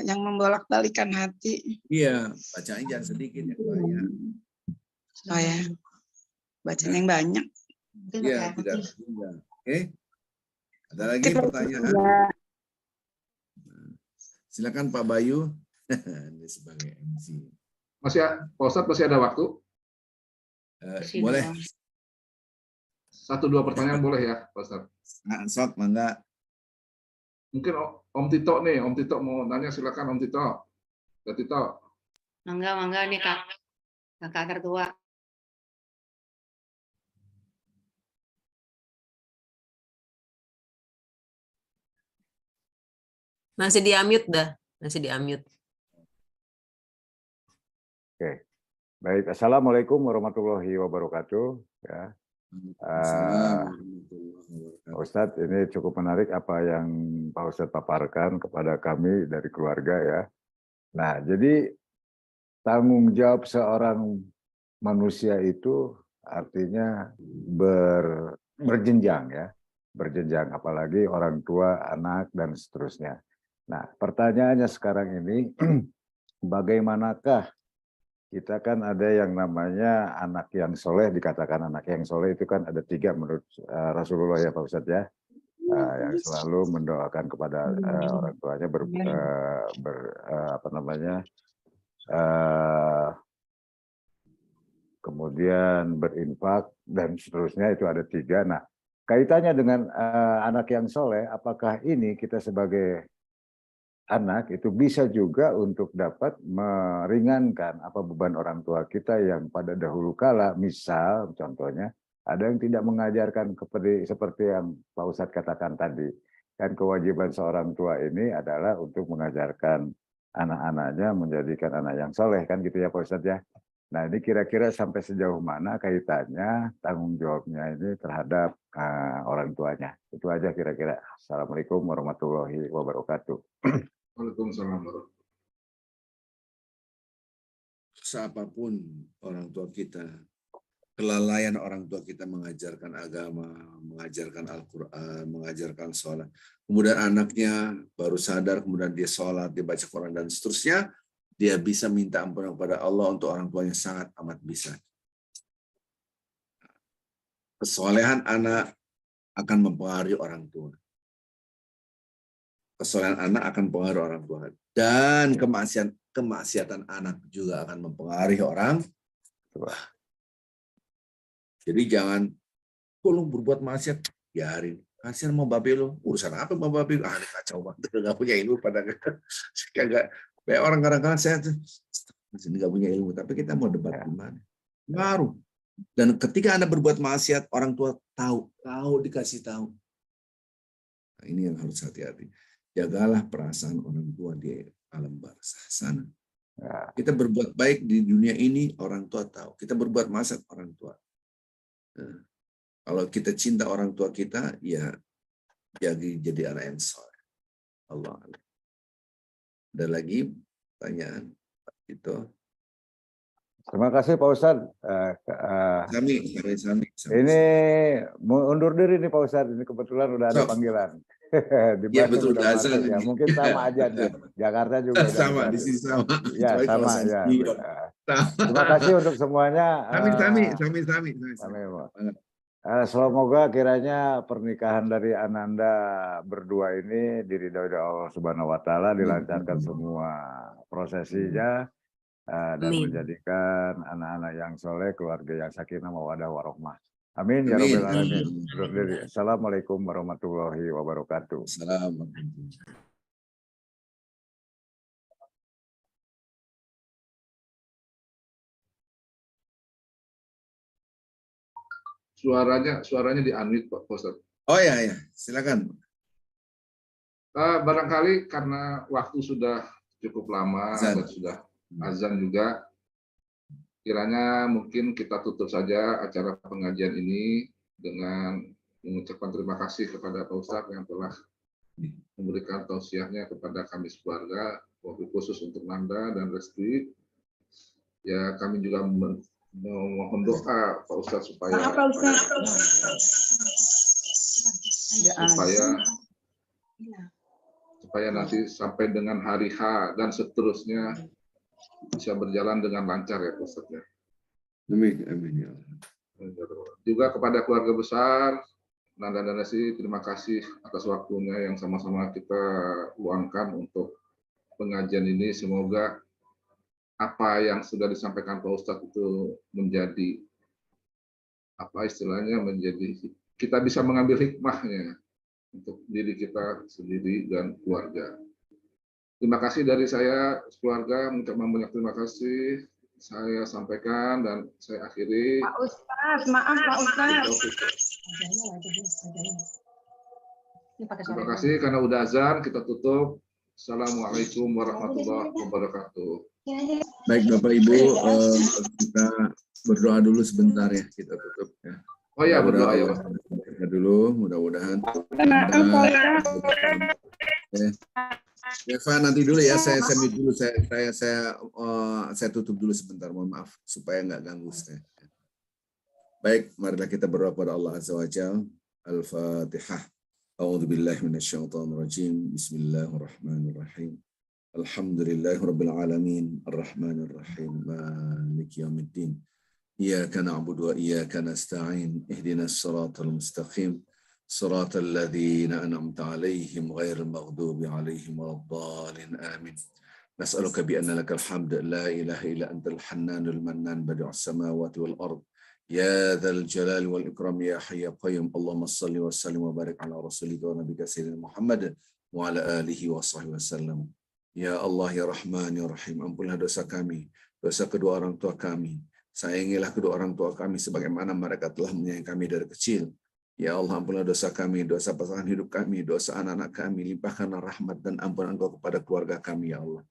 yang membolak-balikan hati. Iya, bacain jangan sedikit ya banyak. Oh ya. Bacain yang banyak. Iya, tidak. Oke. Ada lagi pertanyaan? Silakan Pak Bayu. Ini sebagai MC. Pak Ustadz masih ada waktu? Boleh. 1-2 pertanyaan boleh ya, Pak Ustadz? Sok, mangga. Mungkin Om Tito nih, Om Tito mau nanya, silakan Om Tito. Kak Tito. Mangga nih kakak tertua. Masih di-unmute dah, masih di-unmute. Oke, baik. Assalamualaikum warahmatullahi wabarakatuh. Ya. Pak Ustadz, ini cukup menarik apa yang Pak Ustadz paparkan kepada kami dari keluarga ya. Nah, jadi tanggung jawab seorang manusia itu artinya berjenjang ya, berjenjang, apalagi orang tua, anak, dan seterusnya. Nah, pertanyaannya sekarang ini, bagaimanakah kita kan ada yang namanya anak yang soleh, dikatakan anak yang soleh itu kan ada 3 menurut Rasulullah ya Pak Ustadz ya, yang selalu mendoakan kepada orang tuanya kemudian berinfak dan seterusnya, itu ada 3. Nah, kaitannya dengan anak yang soleh, apakah ini kita sebagai anak itu bisa juga untuk dapat meringankan apa beban orang tua kita yang pada dahulu kala, misal contohnya ada yang tidak mengajarkan seperti yang Pak Ustadz katakan tadi, kan kewajiban seorang tua ini adalah untuk mengajarkan anak-anaknya menjadikan anak yang soleh, kan gitu ya Pak Ustadz ya. Nah, ini kira-kira sampai sejauh mana kaitannya tanggung jawabnya ini terhadap orang tuanya. Itu aja kira-kira. Assalamualaikum warahmatullahi wabarakatuh. Waalaikumsalam warahmatullahi wabarakatuh. Siapapun orang tua kita, kelalaian orang tua kita mengajarkan agama, mengajarkan Al-Quran, mengajarkan sholat. Kemudian anaknya baru sadar, kemudian dia sholat, dia baca Quran, dan seterusnya. Dia bisa minta ampunan kepada Allah untuk orang tuanya, sangat amat bisa. Kesolehan anak akan mempengaruhi orang tua. Kesolehan anak akan mempengaruhi orang tua. Dan kemaksiatan anak juga akan mempengaruhi orang tua. Jadi jangan, kalau berbuat maksiat, biarin. Kasihan mau babe lo, urusan apa mau babe? Ini kacau banget, nggak punya ilmu pada kagak. Kayak orang kadang-kadang saya tuh, masih nggak punya ilmu, tapi kita mau debat gimana? Baru. Dan ketika Anda berbuat maksiat, orang tua tahu dikasih tahu. Nah, ini yang harus hati-hati. Jagalah perasaan orang tua di alam barzah sana. Kita berbuat baik di dunia ini, orang tua tahu. Kita berbuat maksiat, orang tua. Nah, kalau kita cinta orang tua kita, ya jadi anak yang soleh. Allah. Ada lagi pertanyaan itu? Terima kasih Pak Ustadz. Sami. Ini mau undur diri nih Pak Ustadz. Ini kebetulan udah ada panggilan. Iya betul, udah azan. Ya, mungkin sama aja nih. Jakarta juga. Sama, di sini sama. Ya, sama ya. Terima kasih untuk semuanya. Sami. Semoga kiranya pernikahan dari Ananda berdua ini diridhoi oleh Allah Subhanahu wa taala, dilancarkan semua prosesinya. Dan menjadikan anak-anak yang soleh, keluarga yang sakinah mawaddah warahmah. Amin ya rabbal alamin. Assalamualaikum warahmatullahi wabarakatuh. Assalamualaikum. Suaranya di-unmute Pak Ustadz. Oh ya, silakan. Barangkali karena waktu sudah cukup lama dan sudah azan juga, kiranya mungkin kita tutup saja acara pengajian ini dengan mengucapkan terima kasih kepada Pak Ustadz yang telah memberikan tausiahnya kepada kami sekeluarga, wabil khusus untuk Nanda dan Resti. Ya, kami juga memohon doa Pak Ustadz supaya nanti sampai dengan hari H dan seterusnya bisa berjalan dengan lancar ya Pak Ustadz ya. Amin ya. Juga kepada keluarga besar Nanda dan Resti, terima kasih atas waktunya yang sama-sama kita luangkan untuk pengajian ini. Semoga apa yang sudah disampaikan Pak Ustadz itu menjadi kita bisa mengambil hikmahnya untuk diri kita sendiri dan keluarga. Terima kasih dari saya keluarga, mengucapkan banyak terima kasih. Saya sampaikan dan saya akhiri. Pak Ustadz, maaf Pak Ustadz. Terima kasih karena udah azan, kita tutup. Assalamualaikum warahmatullahi wabarakatuh. Baik Bapak Ibu, kita berdoa dulu sebentar ya, kita tutup ya. Oh ya, berdoa ya. Dulu, mudah-mudahan. Eva nanti dulu ya, saya mute dulu, saya tutup dulu sebentar, mohon maaf supaya nggak ganggu saya. Baik, marilah kita berdoa kepada Allah Azza wa Jalla. Al-Fatihah. A'udzubillahi minasyaitonirrajim. Bismillahirrahmanirrahim. Alhamdulillahirabbil alamin, arrahmanir rahim, maliki yaumiddin. Iyyaka na'budu wa iyyaka nasta'in. Ihdinas siratal mustaqim. صراط الذين أنعمت عليهم غير المغضوب عليهم ولا الضالين آمين. نسألك بأن لك الحمد لا إله إلا أنت الحنان المنان بديع السماوات والأرض يا ذا الجلال والإكرام يا حي يا قيوم. اللهم صل وسلم وبارك على رسولك ونبيك سيدنا محمد وعلى آله وصحبه وسلم. Ya Allah ya Rahman ya Rahim, ampunlah dosa kami, dosa kedua orang tua kami. Sayangilah kedua orang tua kami sebagaimana mereka telah menyayangi kami dari kecil. Ya Allah, ampunlah dosa kami, dosa pasangan hidup kami, dosa anak-anak kami. Limpahkanlah rahmat dan ampun Engkau kepada keluarga kami, ya Allah.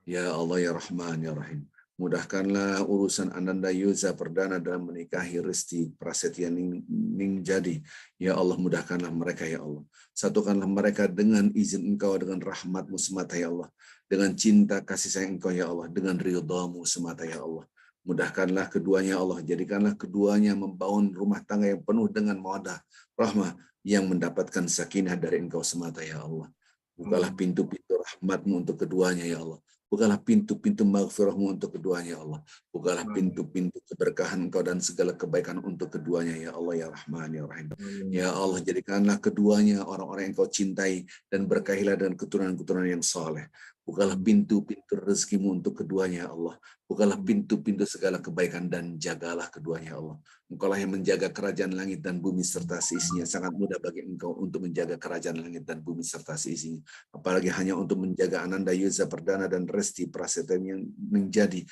Ya Allah, ya Rahman, ya Rahim. Mudahkanlah urusan Ananda Yuza perdana dalam menikahi Resti Prasetya Ningjadi. Ya Allah, mudahkanlah mereka, ya Allah. Satukanlah mereka dengan izin Engkau, dengan rahmat-Mu semata, ya Allah. Dengan cinta kasih sayang Engkau, ya Allah. Dengan ridha-Mu semata, ya Allah. Mudahkanlah keduanya Allah, jadikanlah keduanya membangun rumah tangga yang penuh dengan mawaddah, rahmah, yang mendapatkan sakinah dari Engkau semata, ya Allah. Bukalah pintu-pintu rahmat-Mu untuk keduanya, ya Allah. Bukalah pintu-pintu maghfirah-Mu untuk keduanya, ya Allah. Bukalah pintu-pintu keberkahan Engkau dan segala kebaikan untuk keduanya, ya Allah, ya Rahman, ya Rahim. Ya Allah, jadikanlah keduanya orang-orang yang Engkau cintai dan berkahilah dengan keturunan-keturunan yang saleh. Bukalah pintu-pintu rezeki-Mu untuk keduanya, ya Allah. Bukalah pintu-pintu segala kebaikan dan jagalah keduanya, Allah. Engkaulah yang menjaga kerajaan langit dan bumi serta seisinya. Sangat mudah bagi Engkau untuk menjaga kerajaan langit dan bumi serta seisinya. Apalagi hanya untuk menjaga Ananda Yuza Perdana dan Resti Prasetya yang menjadi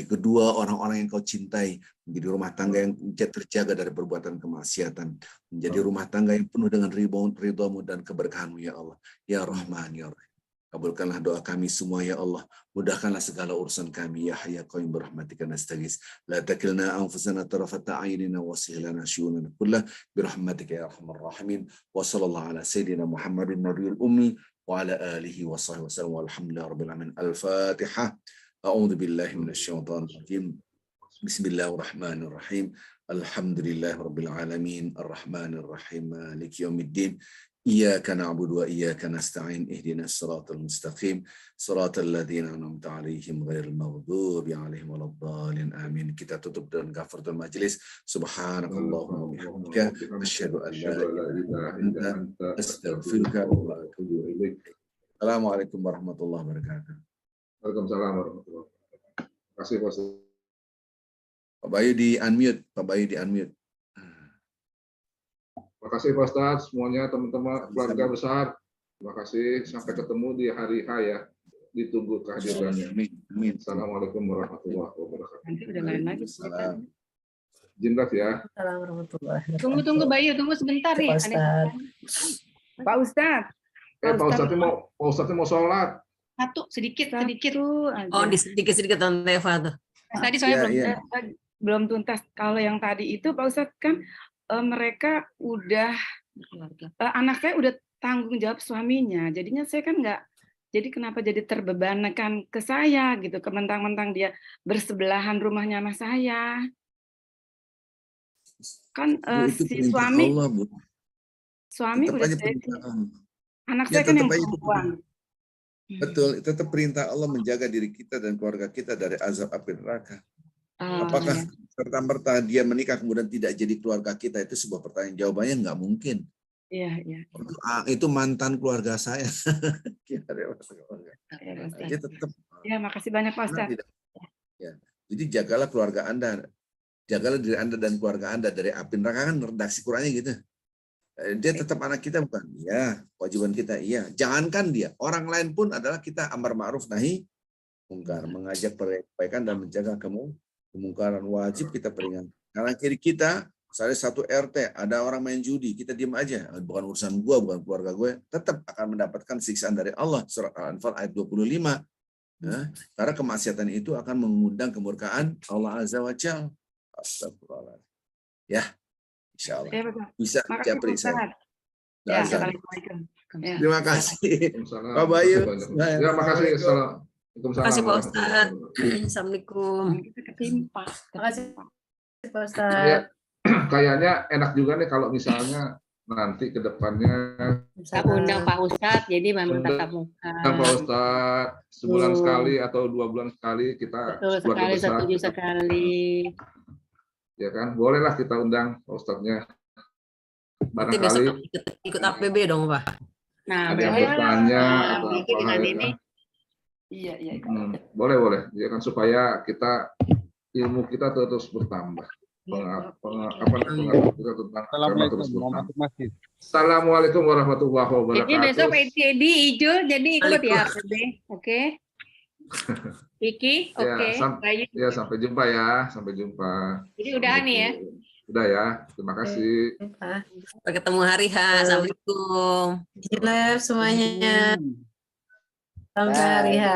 kedua orang-orang yang kau cintai, menjadi rumah tangga yang terjaga dari perbuatan kemaksiatan, menjadi rumah tangga yang penuh dengan ridho-Mu dan keberkahan-Mu ya Allah. Ya Rahman ya Rahim. Kabulkanlah doa kami semua ya Allah. Mudahkanlah segala urusan kami ya Hayya Qayyum birahmatika nastaghits. La takilna anfusana tarafata a'yunina waslih lana syu'unana kullah birahmatika ya arhamar rahimin. Wa sallallahu ala sayyidina Muhammadin nabiyil ummi wa ala alihi wa sahbihi wasallam walhamdulillahi rabbil alamin. Al-Fatihah. A'udzu billahi minasyaitonir rajim. Bismillahirrahmanirrahim. Alhamdulillahi rabbil alamin. Arrahmanir rahim. Maliki yaumiddin. إياك نعبد وإياك نستعين اهدنا الصراط المستقيم صراط الذين أنعمت عليهم غير المغضوب عليهم ولا الضالين آمين. Kita tutup dengan kafaratul majelis. Subhanakallahumma wa bihamdika asyhadu an la ilaha illa anta astaghfiruka wa atubu ilaik. Assalamualaikum warahmatullahi wabarakatuh. Waalaikumsalam warahmatullahi wabarakatuh. Terima kasih Pak Ustaz. Pak Bayu di unmute, Pak Bayu di unmute. Terima kasih Pak Ustaz, semuanya teman-teman keluarga besar. Terima kasih, sampai ketemu di hari H ya. Ditunggu kehadirannya. Amin. Assalamualaikum warahmatullahi wabarakatuh. Nanti udah lain lagi. Salam. Jindak ya. Assalamualaikum warahmatullahi wabarakatuh. Tunggu Bayu, tunggu sebentar nih. Pak Ustaz. Pak Ustadz. Pak Ustadz mau sholat. Satu, sedikit. Satu aja. Oh, sedikit-sedikit Tante Eva tuh. Tadi soalnya Iya, belum. iya. Belum tuntas. Kalau yang tadi itu Pak Ustadz kan mereka udah anak saya udah tanggung jawab suaminya. Jadinya saya kan nggak. Jadi kenapa jadi terbebankan ke saya gitu? Kementang-mentang dia bersebelahan rumahnya sama saya. Kan Bu, itu si perintah suami Allah, Bu. suami Tetap udah aja saya, perintah Allah. anak Ya, saya kan tetap yang aja itu perempuan. Betul, tetap perintah Allah menjaga diri kita dan keluarga kita dari azab api neraka. Apakah Ya. serta-merta dia menikah kemudian tidak jadi keluarga kita, itu sebuah pertanyaan. Jawabannya nggak mungkin. Iya. Itu mantan keluarga saya. Ya, Pak Ustadz. Dia tetap. Ya, makasih banyak Pak Karena Ustadz. tidak. Ya. Jadi jagalah keluarga Anda. Jagalah diri Anda dan keluarga Anda dari api neraka, kan redaksi Qur'annya gitu. Dia tetap anak kita bukan? Ya, kewajiban kita iya. Jangankan dia, orang lain pun adalah kita amar ma'ruf nahi mungkar, mengajak kebaikan dan mencegah kemungkaran. Wajib kita peringatkan. Karena kiri kita, misalnya satu RT ada orang main judi, kita diam aja, bukan urusan gua, bukan keluarga gue, tetap akan mendapatkan siksaan dari Allah. Surat Al-Anfal ayat 25. Nah, karena kemaksiatan itu akan mengundang kemurkaan Allah Azza wa Jalla. Astagfirullahaladzim. Ya, insya Allah. Ya, Pak. Bisa Makasih Pak japri saya. Ustadz. Ya, Assalamualaikum. Ya. Terima kasih. Waalaikumsalam. Pak Bayu. Ya, makasih. Assalamualaikum. Terima kasih Pak Ustaz. Assalamualaikum. Kita ketimpa. Makasih Pak Ya, Ustaz. kayaknya enak juga nih kalau misalnya nanti ke depannya Saya undang Pak Ustadz, jadi memang tatap muka. Pak Ustadz sebulan Betul. sekali atau 2 bulan sekali kita Betul sekali, setuju sekali. Ya kan, bolehlah kita undang Pak Ustadznya. Nanti Barangkali besok ikut APB dong Pak. Nah, ada yang boleh. bertanya Nah, atau Vicky apa dengan ya ini. kan. Iya. Boleh. Ya kan supaya kita ilmu kita terus bertambah. Pengetahuan kita tentang agama terus bertambah. Assalamualaikum warahmatullahi wabarakatuh. Jadi besok PCD hijau, jadi ikut ya APB. Oke. Vicky, oke. Bayu. Ya, sampai jumpa ya. Sampai jumpa. Jadi udah nih ya. Udah ya. Terima kasih. Sampai ketemu hari H. Assalamualaikum. Hilaf semuanya. Sampai hari H.